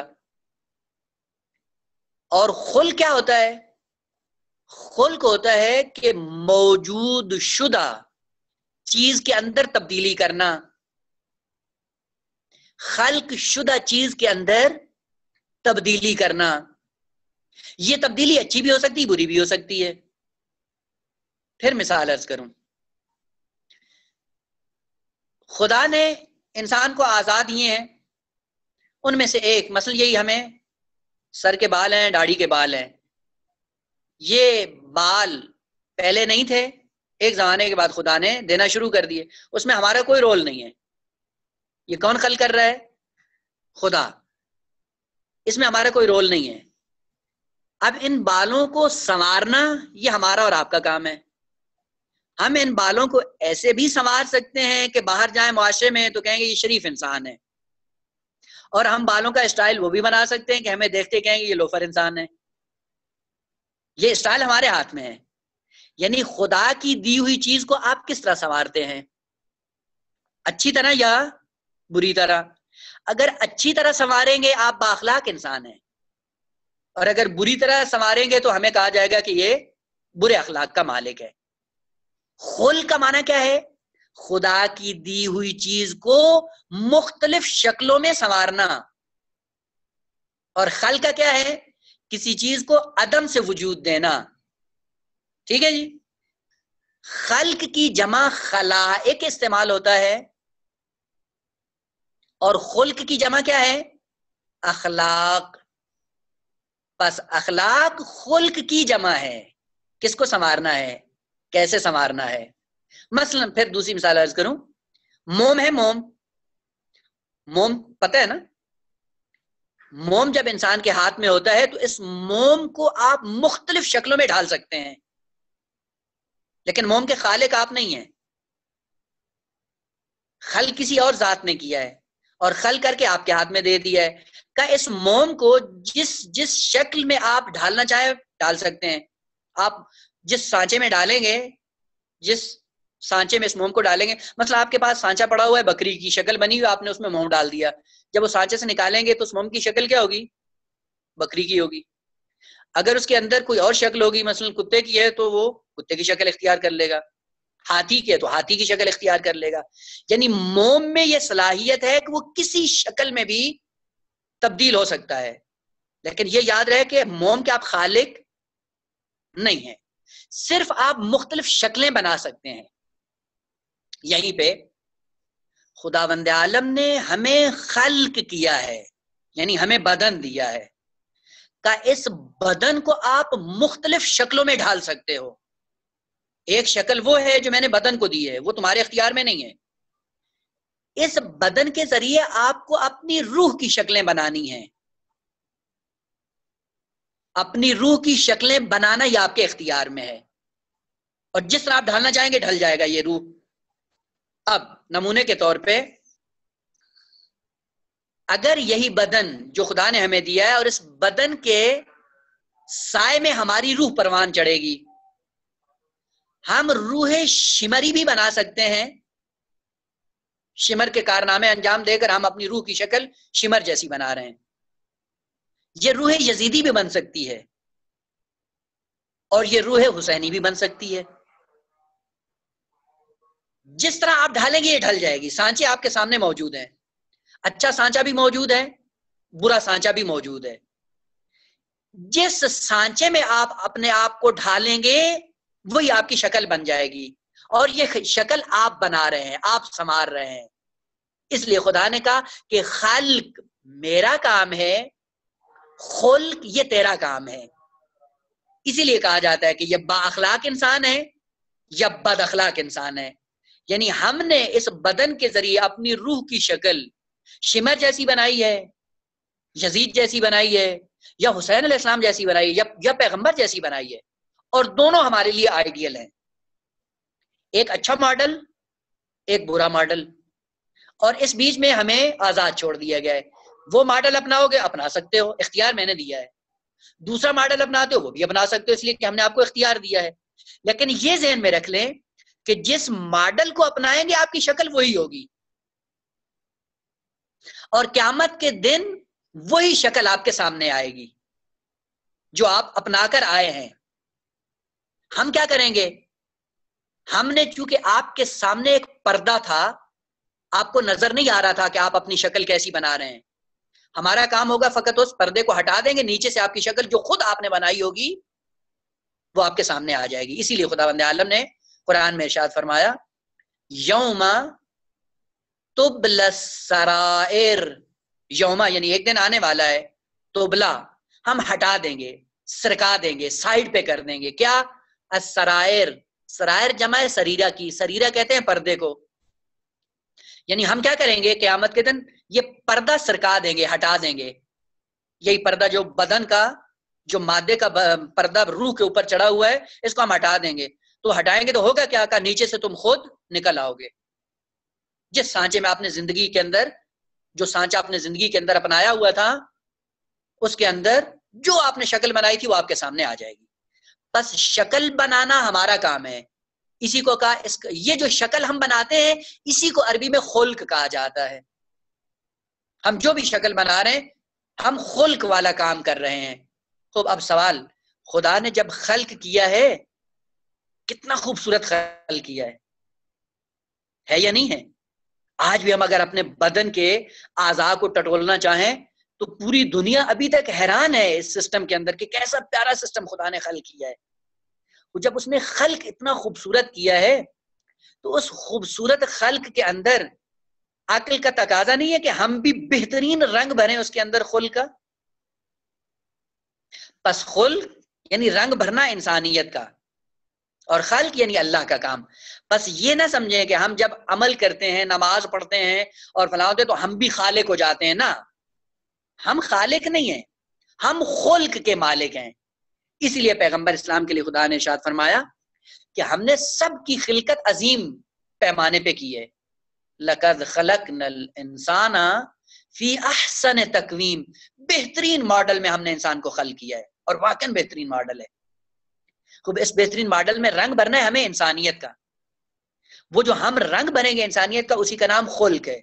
اور خلق کیا ہوتا ہے؟ خلق ہوتا ہے کہ موجود شدہ چیز کے اندر تبدیلی کرنا. خلق شدہ چیز کے اندر تبدیلی کرنا. یہ تبدیلی اچھی بھی ہو سکتی ہے، بری بھی ہو سکتی ہے. پھر مثال عرض کروں، خدا نے انسان کو آزاد دیے ہیں، ان میں سے ایک مثلا یہی ہمیں سر کے بال ہیں، داڑھی کے بال ہیں. یہ بال پہلے نہیں تھے، ایک زمانے کے بعد خدا نے دینا شروع کر دیے. اس میں ہمارا کوئی رول نہیں ہے. یہ کون خلق کر رہا ہے؟ خدا. اس میں ہمارا کوئی رول نہیں ہے. اب ان بالوں کو سنوارنا یہ ہمارا اور آپ کا کام ہے. ہم ان بالوں کو ایسے بھی سنوار سکتے ہیں کہ باہر جائیں معاشرے میں تو کہیں گے یہ شریف انسان ہے، اور ہم بالوں کا اسٹائل وہ بھی بنا سکتے ہیں کہ ہمیں دیکھتے کہیں گے یہ لوفر انسان ہے. یہ اسٹائل ہمارے ہاتھ میں ہے. یعنی خدا کی دی ہوئی چیز کو آپ کس طرح سنوارتے ہیں، اچھی طرح یا بری طرح؟ اگر اچھی طرح سنواریں گے آپ بااخلاق انسان ہیں، اور اگر بری طرح سنواریں گے تو ہمیں کہا جائے گا کہ یہ برے اخلاق کا مالک ہے. خلق کا معنی کیا ہے؟ خدا کی دی ہوئی چیز کو مختلف شکلوں میں سنوارنا. اور خلق کا کیا ہے؟ کسی چیز کو عدم سے وجود دینا. ٹھیک ہے جی. خلق کی جمع خلائق استعمال ہوتا ہے، اور خلق کی جمع کیا ہے؟ اخلاق. بس اخلاق خلق کی جمع ہے. کس کو سنوارنا ہے، کیسے سنوارنا ہے. مثلا پھر دوسری مثال عرض کروں، موم ہے. موم پتہ ہے نا، موم جب انسان کے ہاتھ میں ہوتا ہے تو اس موم کو آپ مختلف شکلوں میں ڈال سکتے ہیں، لیکن موم کے خالق آپ نہیں ہیں. خلق کسی اور ذات نے کیا ہے، اور خلق کر کے آپ کے ہاتھ میں دے دیا ہے کہ اس موم کو جس شکل میں آپ ڈالنا چاہیں ڈال سکتے ہیں. آپ جس سانچے میں ڈالیں گے، جس سانچے میں اس موم کو ڈالیں گے، مثلا آپ کے پاس سانچا پڑا ہوا ہے، بکری کی شکل بنی ہوئی، آپ نے اس میں موم ڈال دیا. جب وہ سانچے سے نکالیں گے تو اس موم کی شکل کیا ہوگی؟ بکری کی ہوگی. اگر اس کے اندر کوئی اور شکل ہوگی، مثلا کتے کی ہے تو وہ کتے کی شکل اختیار کر لے گا، ہاتھی کی ہے تو ہاتھی کی شکل اختیار کر لے گا. یعنی موم میں یہ صلاحیت ہے کہ وہ کسی شکل میں بھی تبدیل ہو سکتا ہے. لیکن یہ یاد رہے کہ موم کے آپ خالق نہیں ہیں، صرف آپ مختلف شکلیں بنا سکتے ہیں. یہیں پہ خداوند عالم نے ہمیں خلق کیا ہے، یعنی ہمیں بدن دیا ہے کہ اس بدن کو آپ مختلف شکلوں میں ڈھال سکتے ہو. ایک شکل وہ ہے جو میں نے بدن کو دی ہے، وہ تمہارے اختیار میں نہیں ہے. اس بدن کے ذریعے آپ کو اپنی روح کی شکلیں بنانی ہیں. اپنی روح کی شکلیں بنانا یہ آپ کے اختیار میں ہے، اور جس طرح آپ ڈھالنا چاہیں گے ڈھل جائے گا یہ روح. اب نمونے کے طور پہ اگر یہی بدن جو خدا نے ہمیں دیا ہے اور اس بدن کے سائے میں ہماری روح پروان چڑھے گی، ہم روح شمری بھی بنا سکتے ہیں. شمر کے کارنامے انجام دے کر ہم اپنی روح کی شکل شمر جیسی بنا رہے ہیں. یہ روح یزیدی بھی بن سکتی ہے، اور یہ روح حسینی بھی بن سکتی ہے. جس طرح آپ ڈھالیں گے یہ ڈھل جائے گی. سانچے آپ کے سامنے موجود ہیں، اچھا سانچا بھی موجود ہے، برا سانچا بھی موجود ہے. جس سانچے میں آپ اپنے آپ کو ڈھالیں گے وہی آپ کی شکل بن جائے گی، اور یہ شکل آپ بنا رہے ہیں، آپ سنوار رہے ہیں. اس لیے خدا نے کہا کہ خلق میرا کام ہے، خلق یہ تیرا کام ہے. اسی لیے کہا جاتا ہے کہ یہ با اخلاق انسان ہے یا بد اخلاق انسان ہے. یعنی ہم نے اس بدن کے ذریعے اپنی روح کی شکل شمر جیسی بنائی ہے، یزید جیسی بنائی ہے، یا حسین علیہ السلام جیسی بنائی ہے، یا پیغمبر جیسی بنائی ہے. اور دونوں ہمارے لیے آئیڈیل ہیں. ایک اچھا ماڈل، ایک برا ماڈل، اور اس بیچ میں ہمیں آزاد چھوڑ دیا گیا ہے. وہ ماڈل اپناؤ گے اپنا سکتے ہو، اختیار میں نے دیا ہے. دوسرا ماڈل اپناتے ہو وہ بھی اپنا سکتے ہو، اس لیے کہ ہم نے آپ کو اختیار دیا ہے. لیکن یہ ذہن میں رکھ لیں کہ جس ماڈل کو اپنائیں گے آپ کی شکل وہی ہوگی، اور قیامت کے دن وہی شکل آپ کے سامنے آئے گی جو آپ اپنا کر آئے ہیں۔ ہم کیا کریں گے؟ ہم نے چونکہ آپ کے سامنے ایک پردہ تھا، آپ کو نظر نہیں آ رہا تھا کہ آپ اپنی شکل کیسی بنا رہے ہیں، ہمارا کام ہوگا فقط اس پردے کو ہٹا دیں گے، نیچے سے آپ کی شکل جو خود آپ نے بنائی ہوگی وہ آپ کے سامنے آ جائے گی۔ اسی لیے خداوند عالم نے قرآن میں ارشاد فرمایا یوم تبلی السرائر، یوما یعنی ایک دن آنے والا ہے، تبلا ہم ہٹا دیں گے، سرکا دیں گے، سائڈ پہ کر دیں گے، کیا؟ السرائر، سرائر جمع ہے سریرہ کی، سریرہ کہتے ہیں پردے کو، یعنی ہم کیا کریں گے قیامت کے دن؟ یہ پردہ سرکا دیں گے، ہٹا دیں گے، یہی پردہ جو بدن کا، جو مادے کا پردہ روح کے اوپر چڑھا ہوا ہے، اس کو ہم ہٹا دیں گے۔ تو ہٹائیں گے تو ہوگا کیا؟ کا نیچے سے تم خود نکل آؤ گے، جس سانچے میں آپ نے زندگی کے اندر، جو سانچہ آپ نے زندگی کے اندر اپنایا ہوا تھا، اس کے اندر جو آپ نے شکل بنائی تھی وہ آپ کے سامنے آ جائے گی۔ بس شکل بنانا ہمارا کام ہے، اسی کو کہا یہ جو شکل ہم بناتے ہیں اسی کو عربی میں خلق کہا جاتا ہے۔ ہم جو بھی شکل بنا رہے ہیں ہم خلق والا کام کر رہے ہیں۔ تو اب سوال، خدا نے جب خلق کیا ہے کتنا خوبصورت خلق کیا ہے یا نہیں ہے؟ آج بھی ہم اگر اپنے بدن کے اعضاء کو ٹٹولنا چاہیں تو پوری دنیا ابھی تک حیران ہے اس سسٹم کے اندر کہ کیسا پیارا سسٹم خدا نے خلق کیا ہے۔ جب اس نے خلق اتنا خوبصورت کیا ہے تو اس خوبصورت خلق کے اندر عقل کا تقاضا نہیں ہے کہ ہم بھی بہترین رنگ بھریں اس کے اندر خلق کا؟ پس خلق یعنی رنگ بھرنا انسانیت کا، اور خلق یعنی اللہ کا کام۔ بس یہ نہ سمجھیں کہ ہم جب عمل کرتے ہیں، نماز پڑھتے ہیں اور فلاں ہوتے تو ہم بھی خالق ہو جاتے ہیں، نا، ہم خالق نہیں ہیں، ہم خلق کے مالک ہیں۔ اسی لیے پیغمبر اسلام کے لیے خدا نے ارشاد فرمایا کہ ہم نے سب کی خلقت عظیم پیمانے پہ کی ہے، لقد خلقنا الانسان فی احسن تقویم، بہترین ماڈل میں ہم نے انسان کو خلق کیا ہے، اور واقعاً بہترین ماڈل ہے۔ خوب اس بہترین ماڈل میں رنگ بھرنا ہے ہمیں انسانیت کا، وہ جو ہم رنگ بھریں گے انسانیت کا اسی کا نام خلق ہے۔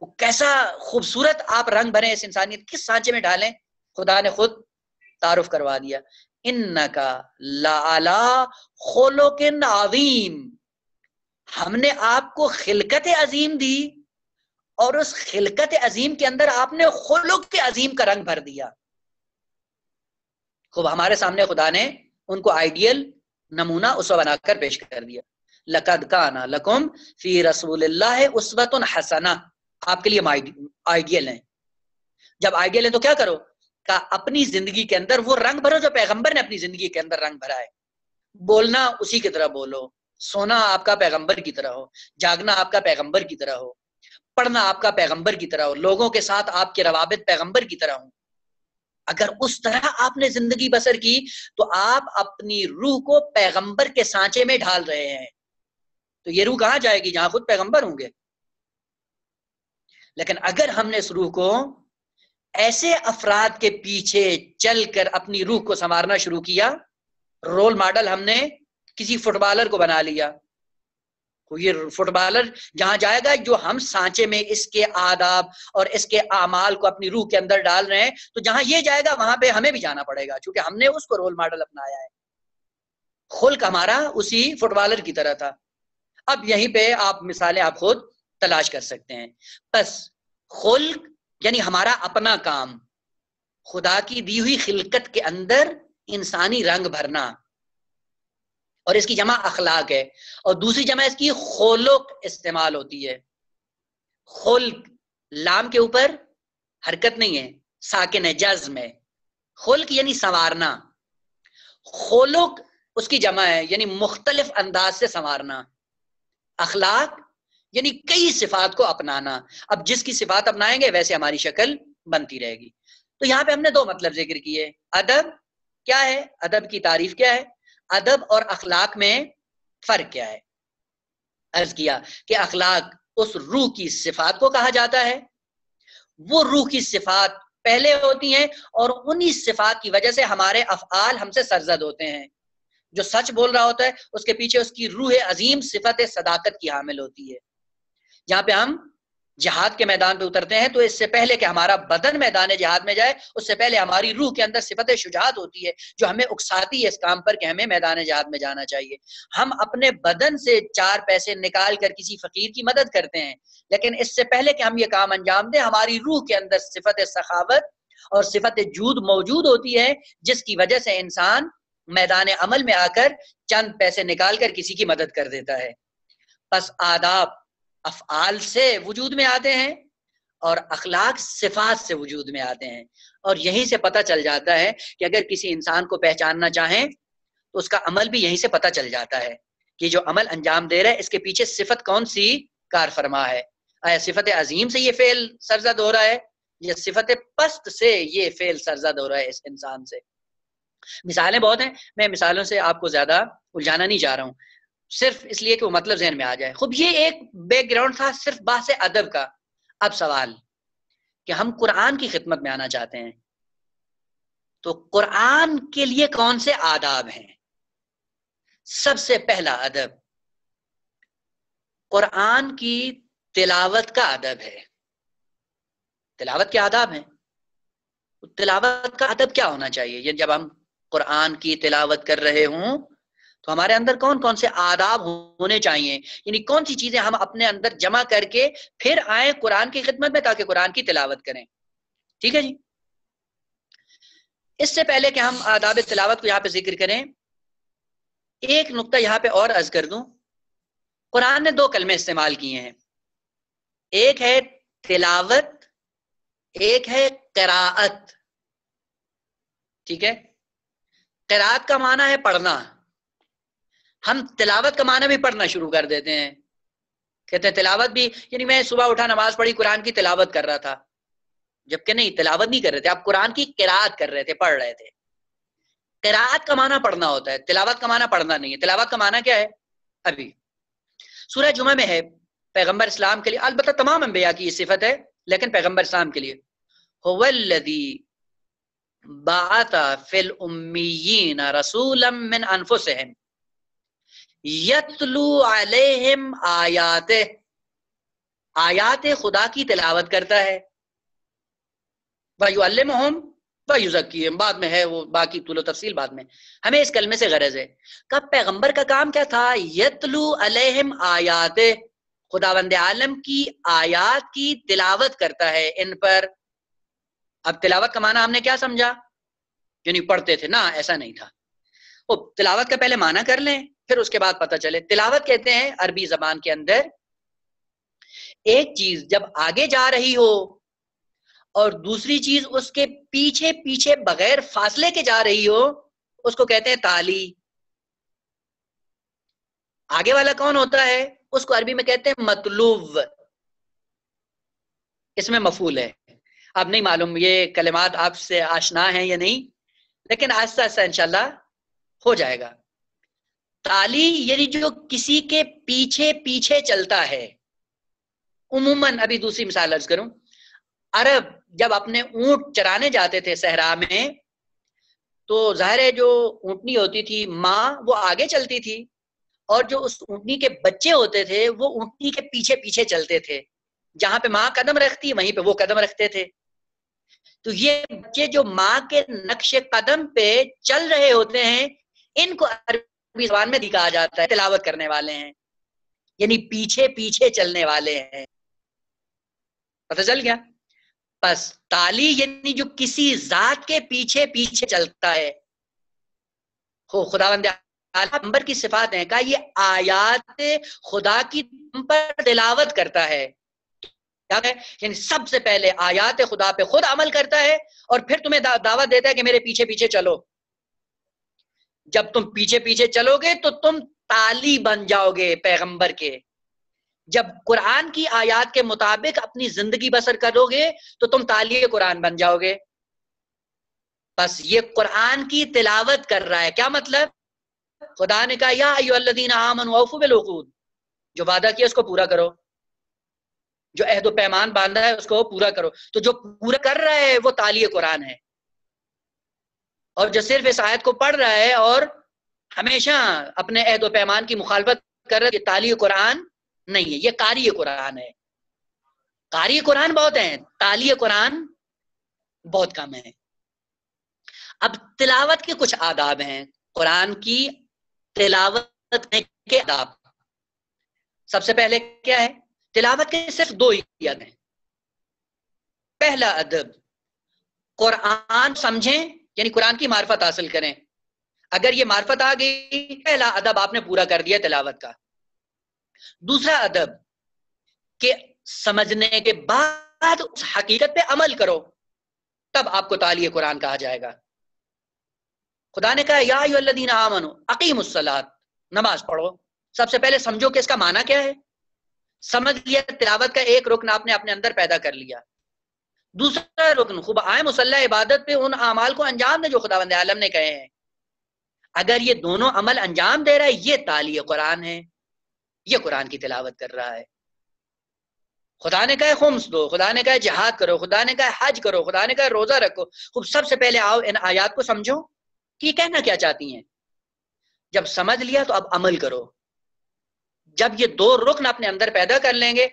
وہ کیسا خوبصورت آپ رنگ بھریں اس انسانیت، کس سانچے میں ڈالیں، خدا نے خود تعارف کروا دیا، انکا لعلی خلق عظیم، ہم نے آپ کو خلقت عظیم دی اور اس خلقت عظیم کے اندر آپ نے خلق کے عظیم کا رنگ بھر دیا۔ خوب ہمارے سامنے خدا نے ان کو آئیڈیل نمونہ اسوہ بنا کر پیش کر دیا، لقد کان لکم فی رسول اللہ اسوۃ حسنہ، آپ کے لیے آئیڈیل ہیں۔ جب آئیڈیل ہیں تو کیا کرو؟ کہ اپنی زندگی کے اندر وہ رنگ بھرو جو پیغمبر نے اپنی زندگی کے اندر رنگ بھرا ہے۔ بولنا اسی کی طرح بولو، سونا آپ کا پیغمبر کی طرح ہو، جاگنا آپ کا پیغمبر کی طرح ہو، پڑھنا آپ کا پیغمبر کی طرح ہو، لوگوں کے ساتھ آپ کے روابط پیغمبر کی طرح ہوں۔ اگر اس طرح آپ نے زندگی بسر کی تو آپ اپنی روح کو پیغمبر کے سانچے میں ڈھال رہے ہیں، تو یہ روح کہاں جائے گی؟ جہاں خود پیغمبر ہوں گے۔ لیکن اگر ہم نے اس روح کو ایسے افراد کے پیچھے چل کر اپنی روح کو سنوارنا شروع کیا، رول ماڈل ہم نے کسی فٹ بالر کو بنا لیا، یہ فٹ بالر جہاں جائے گا جو ہم سانچے میں اس کے آداب اور اس کے اعمال کو اپنی روح کے اندر ڈال رہے ہیں، تو جہاں یہ جائے گا وہاں پہ ہمیں بھی جانا پڑے گا، چونکہ ہم نے اس کو رول ماڈل اپنایا ہے۔ خلق ہمارا اسی فٹ بالر کی طرح تھا۔ اب یہیں پہ آپ مثالیں آپ خود تلاش کر سکتے ہیں۔ بس خلق یعنی ہمارا اپنا کام، خدا کی دی ہوئی خلقت کے اندر انسانی رنگ بھرنا، اور اس کی جمع اخلاق ہے، اور دوسری جمع اس کی خلق استعمال ہوتی ہے۔ خلق لام کے اوپر حرکت نہیں ہے، ساکن ہے، جزم ہے۔ خلق یعنی سنوارنا، خلق اس کی جمع ہے یعنی مختلف انداز سے سنوارنا، اخلاق یعنی کئی صفات کو اپنانا۔ اب جس کی صفات اپنائیں گے ویسے ہماری شکل بنتی رہے گی۔ تو یہاں پہ ہم نے دو مطلب ذکر کیے، ادب کیا ہے، ادب کی تعریف کیا ہے، ادب اور اخلاق میں فرق کیا ہے۔ عرض کیا کہ اخلاق اس روح کی صفات کو کہا جاتا ہے، وہ روح کی صفات پہلے ہوتی ہیں اور انہی صفات کی وجہ سے ہمارے افعال ہم سے سرزد ہوتے ہیں۔ جو سچ بول رہا ہوتا ہے اس کے پیچھے اس کی روح عظیم صفت صداقت کی حامل ہوتی ہے. جہاں پہ ہم جہاد کے میدان پہ اترتے ہیں تو اس سے پہلے کہ ہمارا بدن میدان جہاد میں جائے اس سے پہلے ہماری روح کے اندر صفت شجاعت ہوتی ہے جو ہمیں اکساتی ہے اس کام پر کہ ہمیں میدان جہاد میں جانا چاہیے. ہم اپنے بدن سے 4 پیسے نکال کر کسی فقیر کی مدد کرتے ہیں، لیکن اس سے پہلے کہ ہم یہ کام انجام دیں ہماری روح کے اندر صفت سخاوت اور صفت جود موجود ہوتی ہے، جس کی وجہ سے انسان میدان عمل میں آ کر چند پیسے نکال کر کسی کی مدد کر دیتا ہے. پس آداب افعال سے وجود میں آتے ہیں اور اخلاق صفات سے وجود میں آتے ہیں، اور یہیں سے پتہ چل جاتا ہے کہ اگر کسی انسان کو پہچاننا چاہیں تو اس کا عمل بھی یہیں سے پتہ چل جاتا ہے کہ جو عمل انجام دے رہا ہے اس کے پیچھے صفت کون سی کار فرما ہے. آیا صفت عظیم سے یہ فعل سرزد ہو رہا ہے یا صفت پست سے یہ فعل سرزد ہو رہا ہے اس انسان سے؟ مثالیں بہت ہیں، میں مثالوں سے آپ کو زیادہ الجھانا نہیں چاہ رہا ہوں، صرف اس لیے کہ وہ مطلب ذہن میں آ جائے. خب یہ ایک بیک گراؤنڈ تھا صرف بحث ادب کا. اب سوال کہ ہم قرآن کی خدمت میں آنا چاہتے ہیں تو قرآن کے لیے کون سے آداب ہیں؟ سب سے پہلا ادب قرآن کی تلاوت کا ادب ہے. تلاوت کے آداب ہیں. تلاوت کا ادب کیا ہونا چاہیے؟ یہ جب ہم قرآن کی تلاوت کر رہے ہوں تو ہمارے اندر کون کون سے آداب ہونے چاہیے، یعنی کون سی چیزیں ہم اپنے اندر جمع کر کے پھر آئیں قرآن کی خدمت میں تاکہ قرآن کی تلاوت کریں. ٹھیک ہے جی. اس سے پہلے کہ ہم آداب تلاوت کو یہاں پہ ذکر کریں ایک نقطہ یہاں پہ اور عرض کر دوں. قرآن نے 2 کلمے استعمال کیے ہیں، ایک ہے تلاوت، ایک ہے قراءت. ٹھیک ہے. قراءت کا معنی ہے پڑھنا، ہم تلاوت کا معنی بھی پڑھنا شروع کر دیتے ہیں، کہتے ہیں تلاوت بھی، یعنی میں صبح اٹھا نماز پڑھی قرآن کی تلاوت کر رہا تھا، جبکہ نہیں، تلاوت نہیں کر رہے تھے آپ، قرآن کی قراءت کر رہے تھے، پڑھ رہے تھے. قراءت کا معنی پڑھنا ہوتا ہے، تلاوت کا معنی پڑھنا نہیں ہے. تلاوت کا معنی کیا ہے؟ ابھی سورہ جمعہ میں ہے پیغمبر اسلام کے لیے، البتہ تمام انبیاء کی یہ صفت ہے لیکن پیغمبر اسلام کے لیے، هو الذی بعث فی الامیین رسولا من انفسهم یتلو علیہم آیاتہ، آیات خدا کی تلاوت کرتا ہے، وَيُعَلِّمُهُمْ وَيُزَكِّيهِمْ، بعد میں ہے وہ باقی طول و تفصیل بعد میں. ہمیں اس کلمے سے غرض ہے کہ پیغمبر کا کام کیا تھا؟ یتلو علیہم آیات، خداوند عالم کی آیات کی تلاوت کرتا ہے ان پر. اب تلاوت کا معنی ہم نے کیا سمجھا؟ یعنی پڑھتے تھے، نہ ایسا نہیں تھا. وہ تلاوت کا پہلے معنی کر لیں پھر اس کے بعد پتہ چلے. تلاوت کہتے ہیں عربی زبان کے اندر ایک چیز جب آگے جا رہی ہو اور دوسری چیز اس کے پیچھے پیچھے بغیر فاصلے کے جا رہی ہو اس کو کہتے ہیں تالی. آگے والا کون ہوتا ہے؟ اس کو عربی میں کہتے ہیں مطلوب، اس میں مفعول ہے. اب نہیں معلوم یہ کلمات آپ سے آشنا ہیں یا نہیں، لیکن آہستہ آہستہ انشاءاللہ ہو جائے گا. تالی یعنی جو کسی کے پیچھے پیچھے چلتا ہے. عموماً ابھی دوسری مثال عرض کروں، عرب جب اپنے اونٹ چرانے جاتے تھے صحرا میں تو ظاہر ہے جو اونٹنی ہوتی تھی ماں وہ آگے چلتی تھی اور جو اس اونٹنی کے بچے ہوتے تھے وہ اونٹنی کے پیچھے پیچھے چلتے تھے، جہاں پہ ماں قدم رکھتی وہیں پہ وہ قدم رکھتے تھے. تو یہ بچے جو ماں کے نقش قدم پہ چل رہے ہوتے ہیں ان کو عربی زبان میں کہا جاتا ہے تلاوت کرنے والے ہیں، یعنی پیچھے پیچھے چلنے والے ہیں. پتہ چل گیا؟ بس تالی یعنی جو کسی ذات کے پیچھے پیچھے چلتا ہے. ہو خداوند پیغمبر کی صفات ہیں کہ یہ آیات خدا کی تم پر تلاوت کرتا ہے. کیا ہے؟ یعنی سب سے پہلے آیات خدا پہ خود عمل کرتا ہے اور پھر تمہیں دعوت دیتا ہے کہ میرے پیچھے پیچھے چلو. جب تم پیچھے پیچھے چلو گے تو تم تالی بن جاؤ گے پیغمبر کے. جب قرآن کی آیات کے مطابق اپنی زندگی بسر کرو گے تو تم تالی قرآن بن جاؤ گے. بس یہ قرآن کی تلاوت کر رہا ہے. کیا مطلب؟ خدا نے کہا یا ایھا الذین آمنوا اوفوا بالعقود، جو وعدہ کیا اس کو پورا کرو، جو عہد و پیمان باندھا ہے اس کو پورا کرو. تو جو پورا کر رہا ہے وہ تالی قرآن ہے، اور جو صرف اس آیت کو پڑھ رہا ہے اور ہمیشہ اپنے عہد و پیمان کی مخالفت کر رہے، یہ تالی قرآن نہیں ہے، یہ قاری قرآن ہے. قاری قرآن بہت ہیں، تالی قرآن بہت کم ہے. اب تلاوت کے کچھ آداب ہیں، قرآن کی تلاوت کے آداب. سب سے پہلے کیا ہے؟ تلاوت کے صرف دو ہی ادب ہیں. پہلا ادب قرآن سمجھیں، یعنی قرآن کی معرفت حاصل کریں. اگر یہ معرفت آ گئی، پہلا ادب آپ نے پورا کر دیا تلاوت کا. دوسرا ادب کہ سمجھنے کے بعد اس حقیقت پہ عمل کرو، تب آپ کو تالی قرآن کہا جائے گا. خدا نے کہا یا ایھا الذین آمنوا اقیموا الصلاۃ، نماز پڑھو. سب سے پہلے سمجھو کہ اس کا معنی کیا ہے. سمجھ لیا، تلاوت کا ایک رکن آپ نے اپنے اندر پیدا کر لیا. دوسرا رکن خوب آئے مصلی عبادت پہ ان اعمال کو انجام دے جو خداوند عالم نے کہے ہیں. اگر یہ دونوں عمل انجام دے رہا ہے، یہ تالی قرآن ہے، یہ قرآن کی تلاوت کر رہا ہے. خدا نے کہا خمس دو، خدا نے کہا جہاد کرو، خدا نے کہا حج کرو، خدا نے کہا روزہ رکھو. خوب سب سے پہلے آؤ ان آیات کو سمجھو کہ یہ کہنا کیا چاہتی ہیں. جب سمجھ لیا تو اب عمل کرو. جب یہ دو رکن اپنے اندر پیدا کر لیں گے،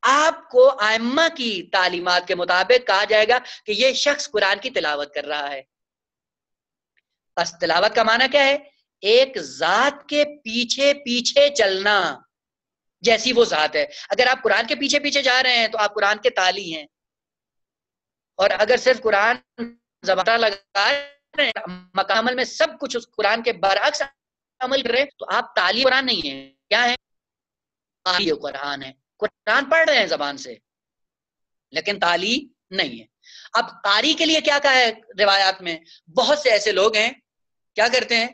آپ کو ائمہ کی تعلیمات کے مطابق کہا جائے گا کہ یہ شخص قرآن کی تلاوت کر رہا ہے. بس تلاوت کا معنی کیا ہے؟ ایک ذات کے پیچھے پیچھے چلنا جیسی وہ ذات ہے. اگر آپ قرآن کے پیچھے پیچھے جا رہے ہیں تو آپ قرآن کے تالی ہیں، اور اگر صرف قرآن زبان لگا رہے ہیں، مقام عمل میں سب کچھ اس قرآن کے برعکس عمل کر رہے ہیں، تو آپ تالی قرآن نہیں ہیں. کیا ہے؟ تالی قرآن ہے. قرآن پڑھ رہے ہیں زبان سے لیکن تالی نہیں ہے. اب قاری کے لیے کیا کہا ہے روایات میں؟ بہت سے ایسے لوگ ہیں کیا کرتے ہیں،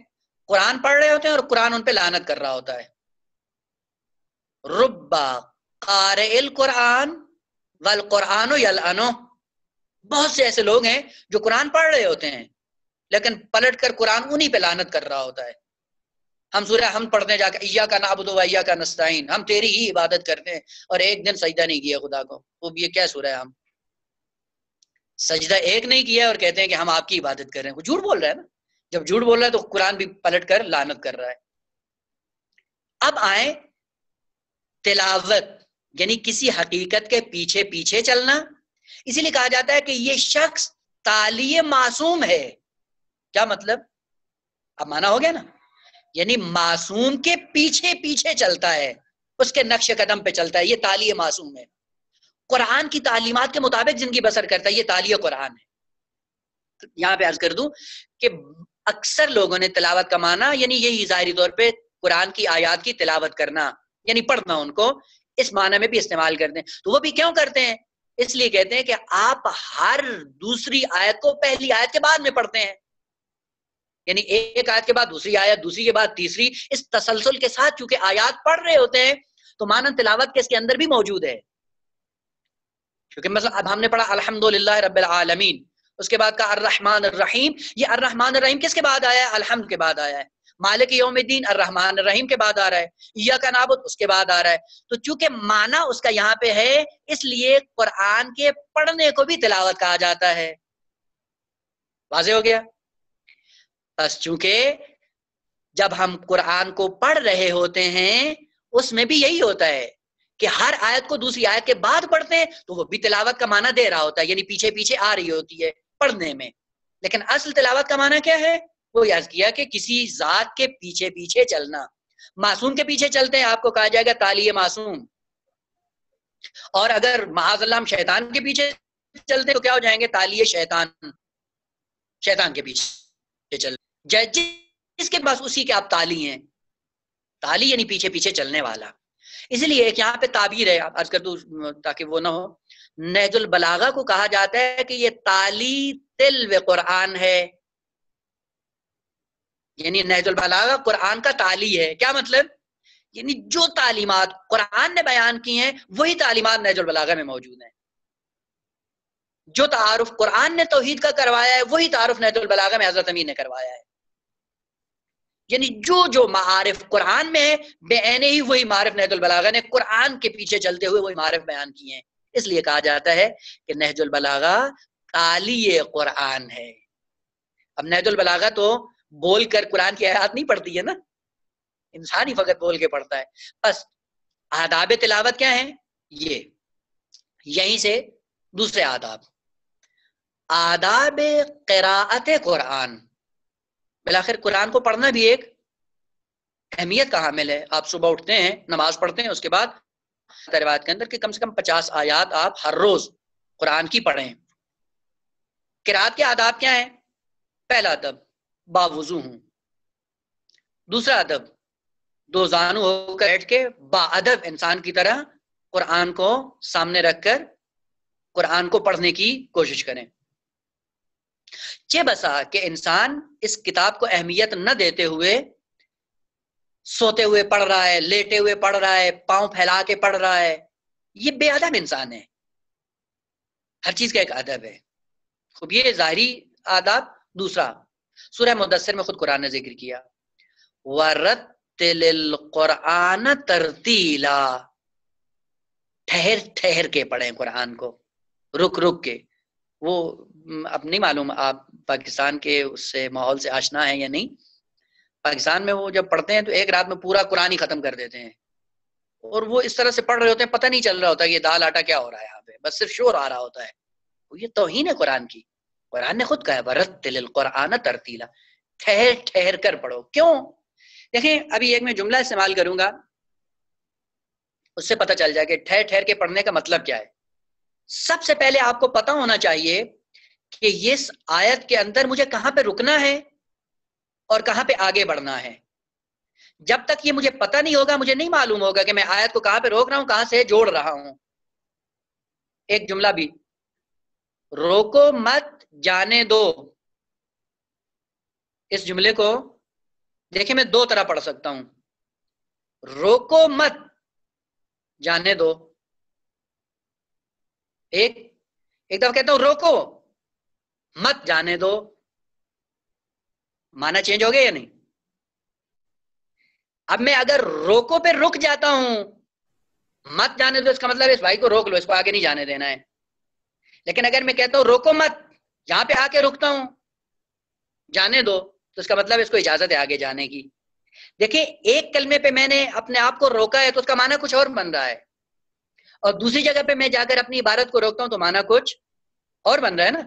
قرآن پڑھ رہے ہوتے ہیں اور قرآن ان پہ لعنت کر رہا ہوتا ہے. ربا قارئ القرآن والقرآن یلعنہ. بہت سے ایسے لوگ ہیں جو قرآن پڑھ رہے ہوتے ہیں لیکن پلٹ کر قرآن انہی پہ لعنت کر رہا ہوتا ہے. ہم سورہ ہم پڑھتے ہیں جا کے ایاک نعبد و ایاک نستعین، ہم تیری ہی عبادت کرتے ہیں، اور ایک دن سجدہ نہیں کیا خدا کو. وہ یہ کیا سورہ ہے؟ ہم سجدہ ایک نہیں کیا اور کہتے ہیں کہ ہم آپ کی عبادت کر رہے ہیں. وہ جھوٹ بول رہا ہے نا. جب جھوٹ بول رہا ہے تو قرآن بھی پلٹ کر لعنت کر رہا ہے. اب آئیں تلاوت، یعنی کسی حقیقت کے پیچھے پیچھے چلنا. اسی لیے کہا جاتا ہے کہ یہ شخص تالی معصوم ہے. کیا مطلب؟ اب مانا ہو گیا نا. یعنی معصوم کے پیچھے پیچھے چلتا ہے، اس کے نقش قدم پہ چلتا ہے، یہ تالی معصوم ہے. قرآن کی تعلیمات کے مطابق زندگی بسر کرتا ہے، یہ تالی قرآن ہے. یہاں پہ عرض کر دوں کہ اکثر لوگوں نے تلاوت کا معنی یعنی یہی ظاہری طور پہ قرآن کی آیات کی تلاوت کرنا یعنی پڑھنا ان کو اس معنی میں بھی استعمال کرتے ہیں. تو وہ بھی کیوں کرتے ہیں؟ اس لیے کہتے ہیں کہ آپ ہر دوسری آیت کو پہلی آیت کے بعد میں پڑھتے ہیں، یعنی ایک آیت کے بعد دوسری آیت، دوسری کے بعد تیسری، اس تسلسل کے ساتھ چونکہ آیات پڑھ رہے ہوتے ہیں تو معنی تلاوت کے اس کے اندر بھی موجود ہے. کیونکہ مثلا اب ہم نے پڑھا الحمدللہ رب العالمین، اس کے بعد کہا الرحمن الرحیم. یہ الرحمن الرحیم کس کے بعد آیا ہے؟ الحمد کے بعد آیا ہے. مالک یوم الدین الرحمن الرحیم کے بعد آ رہا ہے. ایاک نعبد اس کے بعد آ رہا ہے. تو چونکہ معنی اس کا یہاں پہ ہے اس لیے قرآن کے پڑھنے کو بھی تلاوت کہا جاتا ہے. واضح ہو گیا؟ بس چونکہ جب ہم قرآن کو پڑھ رہے ہوتے ہیں اس میں بھی یہی ہوتا ہے کہ ہر آیت کو دوسری آیت کے بعد پڑھتے ہیں تو وہ بھی تلاوت کا معنی دے رہا ہوتا ہے، یعنی پیچھے پیچھے آ رہی ہوتی ہے پڑھنے میں. لیکن اصل تلاوت کا معنی کیا ہے؟ وہ یاد کیا کہ کسی ذات کے پیچھے پیچھے چلنا. معصوم کے پیچھے چلتے ہیں آپ کو کہا جائے گا تالی معصوم. اور اگر معاذ اللہ ہم شیطان کے پیچھے چلتے ہیں تو کیا ہو جائیں گے؟ تالی شیطان. شیطان کے پیچھے چل جس کے پاس اسی کے آپ تالی ہیں. تالی یعنی پیچھے پیچھے چلنے والا. اسی لیے ایک یہاں پہ تعبیر ہے عرض کر دوں تاکہ وہ نہ ہو. نہج البلاغہ کو کہا جاتا ہے کہ یہ تالی تلو قرآن ہے، یعنی نہج البلاغہ قرآن کا تالی ہے. کیا مطلب؟ یعنی جو تعلیمات قرآن نے بیان کی ہیں وہی تعلیمات نہج البلاغہ میں موجود ہیں. جو تعارف قرآن نے توحید کا کروایا ہے وہی تعارف نہج البلاغہ میں حضرت امین نے کروایا ہے. یعنی جو معارف قرآن میں ہے بے عینے ہی وہی معارف نہج البلاغہ نے قرآن کے پیچھے چلتے ہوئے وہی معارف بیان کیے ہیں. اس لیے کہا جاتا ہے کہ نہج البلاغہ تالی قرآن ہے. اب نہج البلاغہ تو بول کر قرآن کی آیات نہیں پڑھتی ہے نا، انسان ہی فقط بول کے پڑھتا ہے. بس آداب تلاوت کیا ہیں؟ یہ یہیں سے دوسرے آداب، آداب قراءت قرآن. بالآخر قرآن کو پڑھنا بھی ایک اہمیت کا حامل ہے. آپ صبح اٹھتے ہیں، نماز پڑھتے ہیں، اس کے بعد روایت کے اندر کہ کم سے کم 50 آیات آپ ہر روز قرآن کی پڑھیں. قرات کے آداب کیا ہیں؟ پہلا ادب باوضو ہوں. دوسرا ادب دو زانو ہو کر بیٹھ کے با ادب انسان کی طرح قرآن کو سامنے رکھ کر قرآن کو پڑھنے کی کوشش کریں. چہ بسا کہ انسان اس کتاب کو اہمیت نہ دیتے ہوئے سوتے ہوئے پڑھ رہا ہے، لیٹے ہوئے پڑھ رہا ہے، پاؤں پھیلا کے پڑھ رہا ہے. یہ بے ادب انسان ہے. ہر چیز کا ایک ادب ہے. خوب یہ ظاہری آداب. دوسرا سورہ مدثر میں خود قرآن نے ذکر کیا وَرَتِّلِ الْقُرْآنَ تَرْتِیلًا، ٹھہر ٹھہر کے پڑھیں قرآن کو، رک رک کے. وہ اب نہیں معلوم آپ پاکستان کے اس سے ماحول سے آشنا ہیں یا نہیں. پاکستان میں وہ جب پڑھتے ہیں تو ایک رات میں پورا قرآن ہی ختم کر دیتے ہیں، اور وہ اس طرح سے پڑھ رہے ہوتے ہیں پتہ نہیں چل رہا ہوتا کہ یہ دال آٹا کیا ہو رہا ہے یہاں پہ، بس صرف شور آ رہا ہوتا ہے. یہ توہین ہے قرآن کی. قرآن نے خود کہا ہے وَرَتِّلِ الْقُرْآنَ تَرْتِیلًا، ٹھہر ٹھہر کر پڑھو. کیوں؟ دیکھیں ابھی ایک میں جملہ استعمال کروں گا، اس سے پتہ چل جائے کہ ٹھہر ٹھہر کے پڑھنے کا مطلب کیا ہے. سب سے پہلے آپ کو پتہ ہونا چاہیے کہ اس آیت کے اندر مجھے کہاں پہ رکنا ہے اور کہاں پہ آگے بڑھنا ہے. جب تک یہ مجھے پتہ نہیں ہوگا، مجھے نہیں معلوم ہوگا کہ میں آیت کو کہاں پہ روک رہا ہوں، کہاں سے جوڑ رہا ہوں. ایک جملہ بھی، روکو مت جانے دو. اس جملے کو دیکھیں میں دو طرح پڑھ سکتا ہوں. روکو مت جانے دو، ایک دفعہ کہتا ہوں روکو مت جانے دو. معنی چینج ہو گیا یا نہیں؟ اب میں اگر روکو پہ رک جاتا ہوں، مت جانے دو اس کا مطلب اس بھائی کو روک لو، اس کو آگے نہیں جانے دینا ہے. لیکن اگر میں کہتا ہوں روکو مت، یہاں پہ آ کے رکتا ہوں، جانے دو، تو اس کا مطلب اس کو اجازت ہے آگے جانے کی. دیکھیں ایک کلمے پہ میں نے اپنے آپ کو روکا ہے تو اس کا معنی کچھ اور بن رہا ہے، اور دوسری جگہ پہ میں جا کر اپنی عبارت کو روکتا ہوں تو معنی کچھ اور بن رہا ہے نا.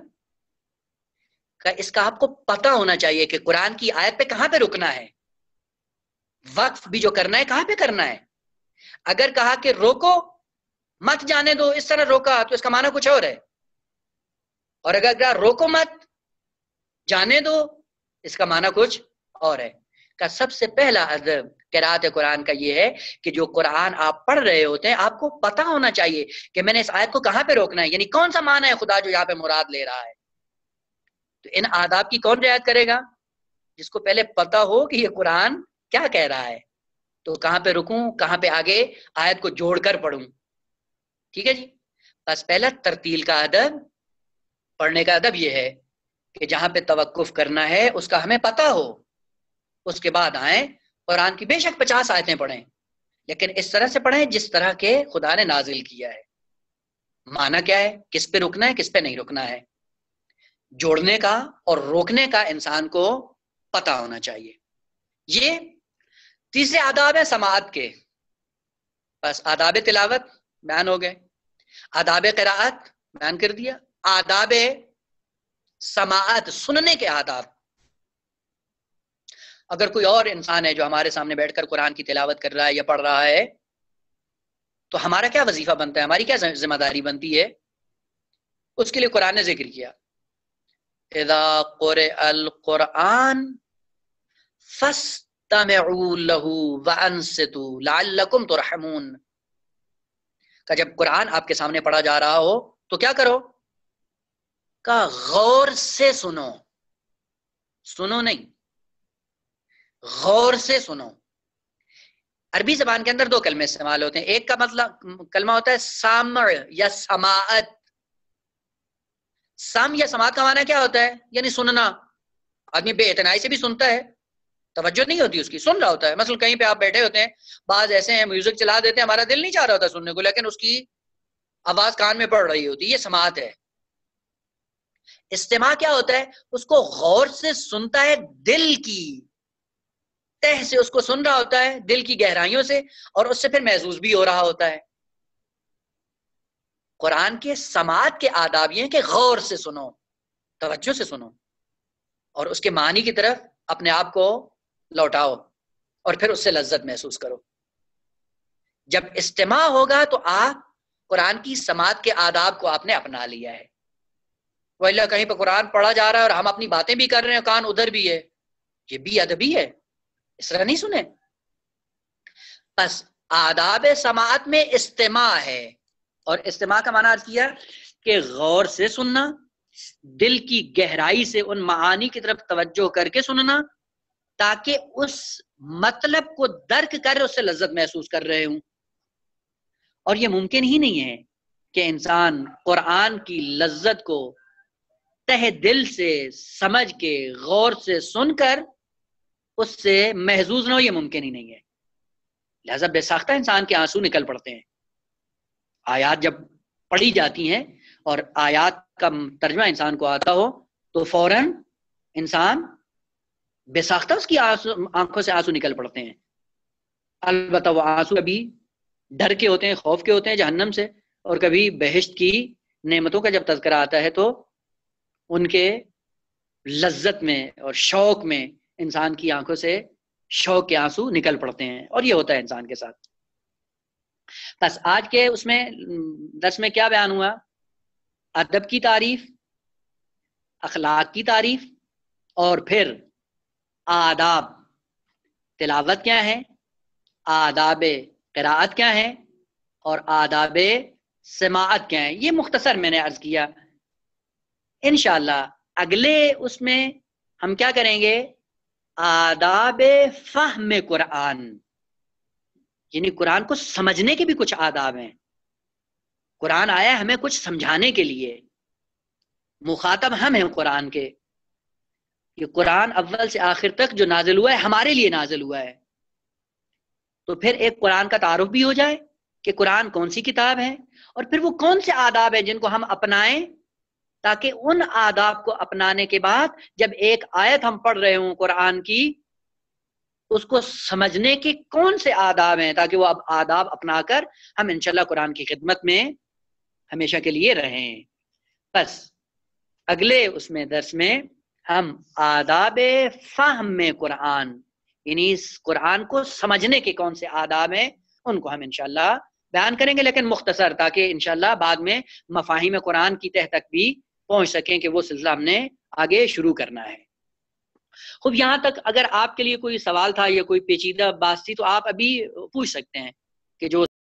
اس کا آپ کو پتہ ہونا چاہیے کہ قرآن کی آیت پہ کہاں پہ رکنا ہے. وقف بھی جو کرنا ہے کہاں پہ کرنا ہے. اگر کہا کہ روکو مت جانے دو، اس طرح روکا تو اس کا معنی کچھ اور ہے. اور اگر کہا روکو مت جانے دو، اس کا معنی کچھ اور ہے. کا سب سے پہلا ادب قرات قرآن کا یہ ہے کہ جو قرآن آپ پڑھ رہے ہوتے ہیں آپ کو پتہ ہونا چاہیے کہ میں نے اس آیت کو کہاں پہ روکنا ہے، یعنی کون سا معنی ہے خدا جو یہاں پہ مراد لے رہا ہے. تو ان آداب کی کون رعایت کرے گا؟ جس کو پہلے پتہ ہو کہ یہ قرآن کیا کہہ رہا ہے، تو کہاں پہ رکوں، کہاں پہ آگے آیت کو جوڑ کر پڑھوں. ٹھیک ہے جی. بس پہلا ترتیل کا ادب، پڑھنے کا ادب یہ ہے کہ جہاں پہ توقف کرنا ہے اس کا ہمیں پتہ ہو، اس کے بعد آئیں قرآن کی بے شک 50 آیتیں پڑھیں، لیکن اس طرح سے پڑھیں جس طرح کے خدا نے نازل کیا ہے. معنی کیا ہے، کس پہ رکنا ہے کس پہ نہیں رکنا ہے، جوڑنے کا اور روکنے کا انسان کو پتہ ہونا چاہیے. یہ تیسرے آداب ہیں سماعت کے. بس آداب تلاوت بیان ہو گئے، آداب قراءت بیان کر دیا، آداب سماعت سننے کے آداب. اگر کوئی اور انسان ہے جو ہمارے سامنے بیٹھ کر قرآن کی تلاوت کر رہا ہے یا پڑھ رہا ہے تو ہمارا کیا وظیفہ بنتا ہے، ہماری کیا ذمہ داری بنتی ہے؟ اس کے لیے قرآن نے ذکر کیا اذا قرئ القرآن فاستمعوا له وانصتوا لعلکم ترحمون. کہ جب قرآن آپ کے سامنے پڑھا جا رہا ہو تو کیا کرو؟ کہ غور سے سنو، سنو نہیں غور سے سنو. عربی زبان کے اندر دو کلمے استعمال ہوتے ہیں. ایک کا مطلب کلمہ ہوتا ہے سامع یا سماعت. سام یا سماعت کا معنی کیا ہوتا ہے؟ یعنی سننا. آدمی بے اعتنائی سے بھی سنتا ہے، توجہ نہیں ہوتی اس کی، سن رہا ہوتا ہے. مثلا کہیں پہ آپ بیٹھے ہوتے ہیں، بعض ایسے ہیں میوزک چلا دیتے ہیں، ہمارا دل نہیں چاہ رہا ہوتا سننے کو، لیکن اس کی آواز کان میں پڑ رہی ہوتی ہے، یہ سماعت ہے. استماع کیا ہوتا ہے؟ اس کو غور سے سنتا ہے، دل کی تہ سے اس کو سن رہا ہوتا ہے، دل کی گہرائیوں سے، اور اس سے پھر محسوس بھی ہو رہا ہوتا ہے۔ قرآن کے سماعت کے آداب یہ ہیں کہ غور سے سنو، توجہ سے سنو، اور اس کے معنی کی طرف اپنے آپ کو لوٹاؤ، اور پھر اس سے لذت محسوس کرو۔ جب استماع ہوگا تو آپ قرآن کی سماعت کے آداب کو آپ نے اپنا لیا ہے۔ وَإِلَّا کہیں پہ قرآن پڑھا جا رہا ہے اور ہم اپنی باتیں بھی کر رہے ہیں، کان ادھر بھی ہے، یہ بھی ادبی ہے، اس طرح نہیں سنیں۔ بس آداب سماعت میں استماع ہے، اور استماع کا معنی عرض کیا کہ غور سے سننا، دل کی گہرائی سے ان معانی کی طرف توجہ کر کے سننا، تاکہ اس مطلب کو درک کر اس سے لذت محسوس کر رہے ہوں۔ اور یہ ممکن ہی نہیں ہے کہ انسان قرآن کی لذت کو تہ دل سے سمجھ کے غور سے سن کر اس سے محظوظ نہ ہو، یہ ممکن ہی نہیں ہے۔ لہذا بے ساختہ انسان کے آنسو نکل پڑتے ہیں۔ آیات جب پڑھی جاتی ہیں اور آیات کا ترجمہ انسان کو آتا ہو تو فوراً انسان بے ساختہ اس کی آنکھوں سے آنسو نکل پڑتے ہیں۔ البتہ وہ آنسو کبھی ڈر کے ہوتے ہیں، خوف کے ہوتے ہیں جہنم سے، اور کبھی بہشت کی نعمتوں کا جب تذکرہ آتا ہے تو ان کے لذت میں اور شوق میں انسان کی آنکھوں سے شوق کے آنسو نکل پڑتے ہیں، اور یہ ہوتا ہے انسان کے ساتھ۔ بس آج کے اس میں درس میں کیا بیان ہوا؟ ادب کی تعریف، اخلاق کی تعریف، اور پھر آداب تلاوت کیا ہے، آداب قراءت کیا ہے، اور آداب سماعت کیا ہے۔ یہ مختصر میں نے عرض کیا۔ انشاءاللہ اگلے اس میں ہم کیا کریں گے؟ آداب فہم قرآن، یعنی قرآن کو سمجھنے کے بھی کچھ آداب ہیں۔ قرآن آیا ہے ہمیں کچھ سمجھانے کے لیے، مخاطب ہم ہیں قرآن کے۔ یہ قرآن اول سے آخر تک جو نازل ہوا ہے ہمارے لیے نازل ہوا ہے، تو پھر ایک قرآن کا تعارف بھی ہو جائے کہ قرآن کون سی کتاب ہے، اور پھر وہ کون سے آداب ہیں جن کو ہم اپنائیں، تاکہ ان آداب کو اپنانے کے بعد جب ایک آیت ہم پڑھ رہے ہوں قرآن کی، اس کو سمجھنے کے کون سے آداب ہیں، تاکہ وہ اب آداب اپنا کر ہم انشاءاللہ قرآن کی خدمت میں ہمیشہ کے لیے رہیں۔ بس اگلے اس میں درس میں ہم آداب فہم میں قرآن، یعنی اس قرآن کو سمجھنے کے کون سے آداب ہیں، ان کو ہم انشاءاللہ بیان کریں گے، لیکن مختصر، تاکہ انشاءاللہ بعد میں مفاہیم قرآن کی تہ تک بھی پہنچ سکیں کہ وہ سلسلہ ہم نے آگے شروع کرنا ہے۔ خوب، یہاں تک اگر آپ کے لیے کوئی سوال تھا یا کوئی پیچیدہ بات تھی تو آپ ابھی پوچھ سکتے ہیں کہ جو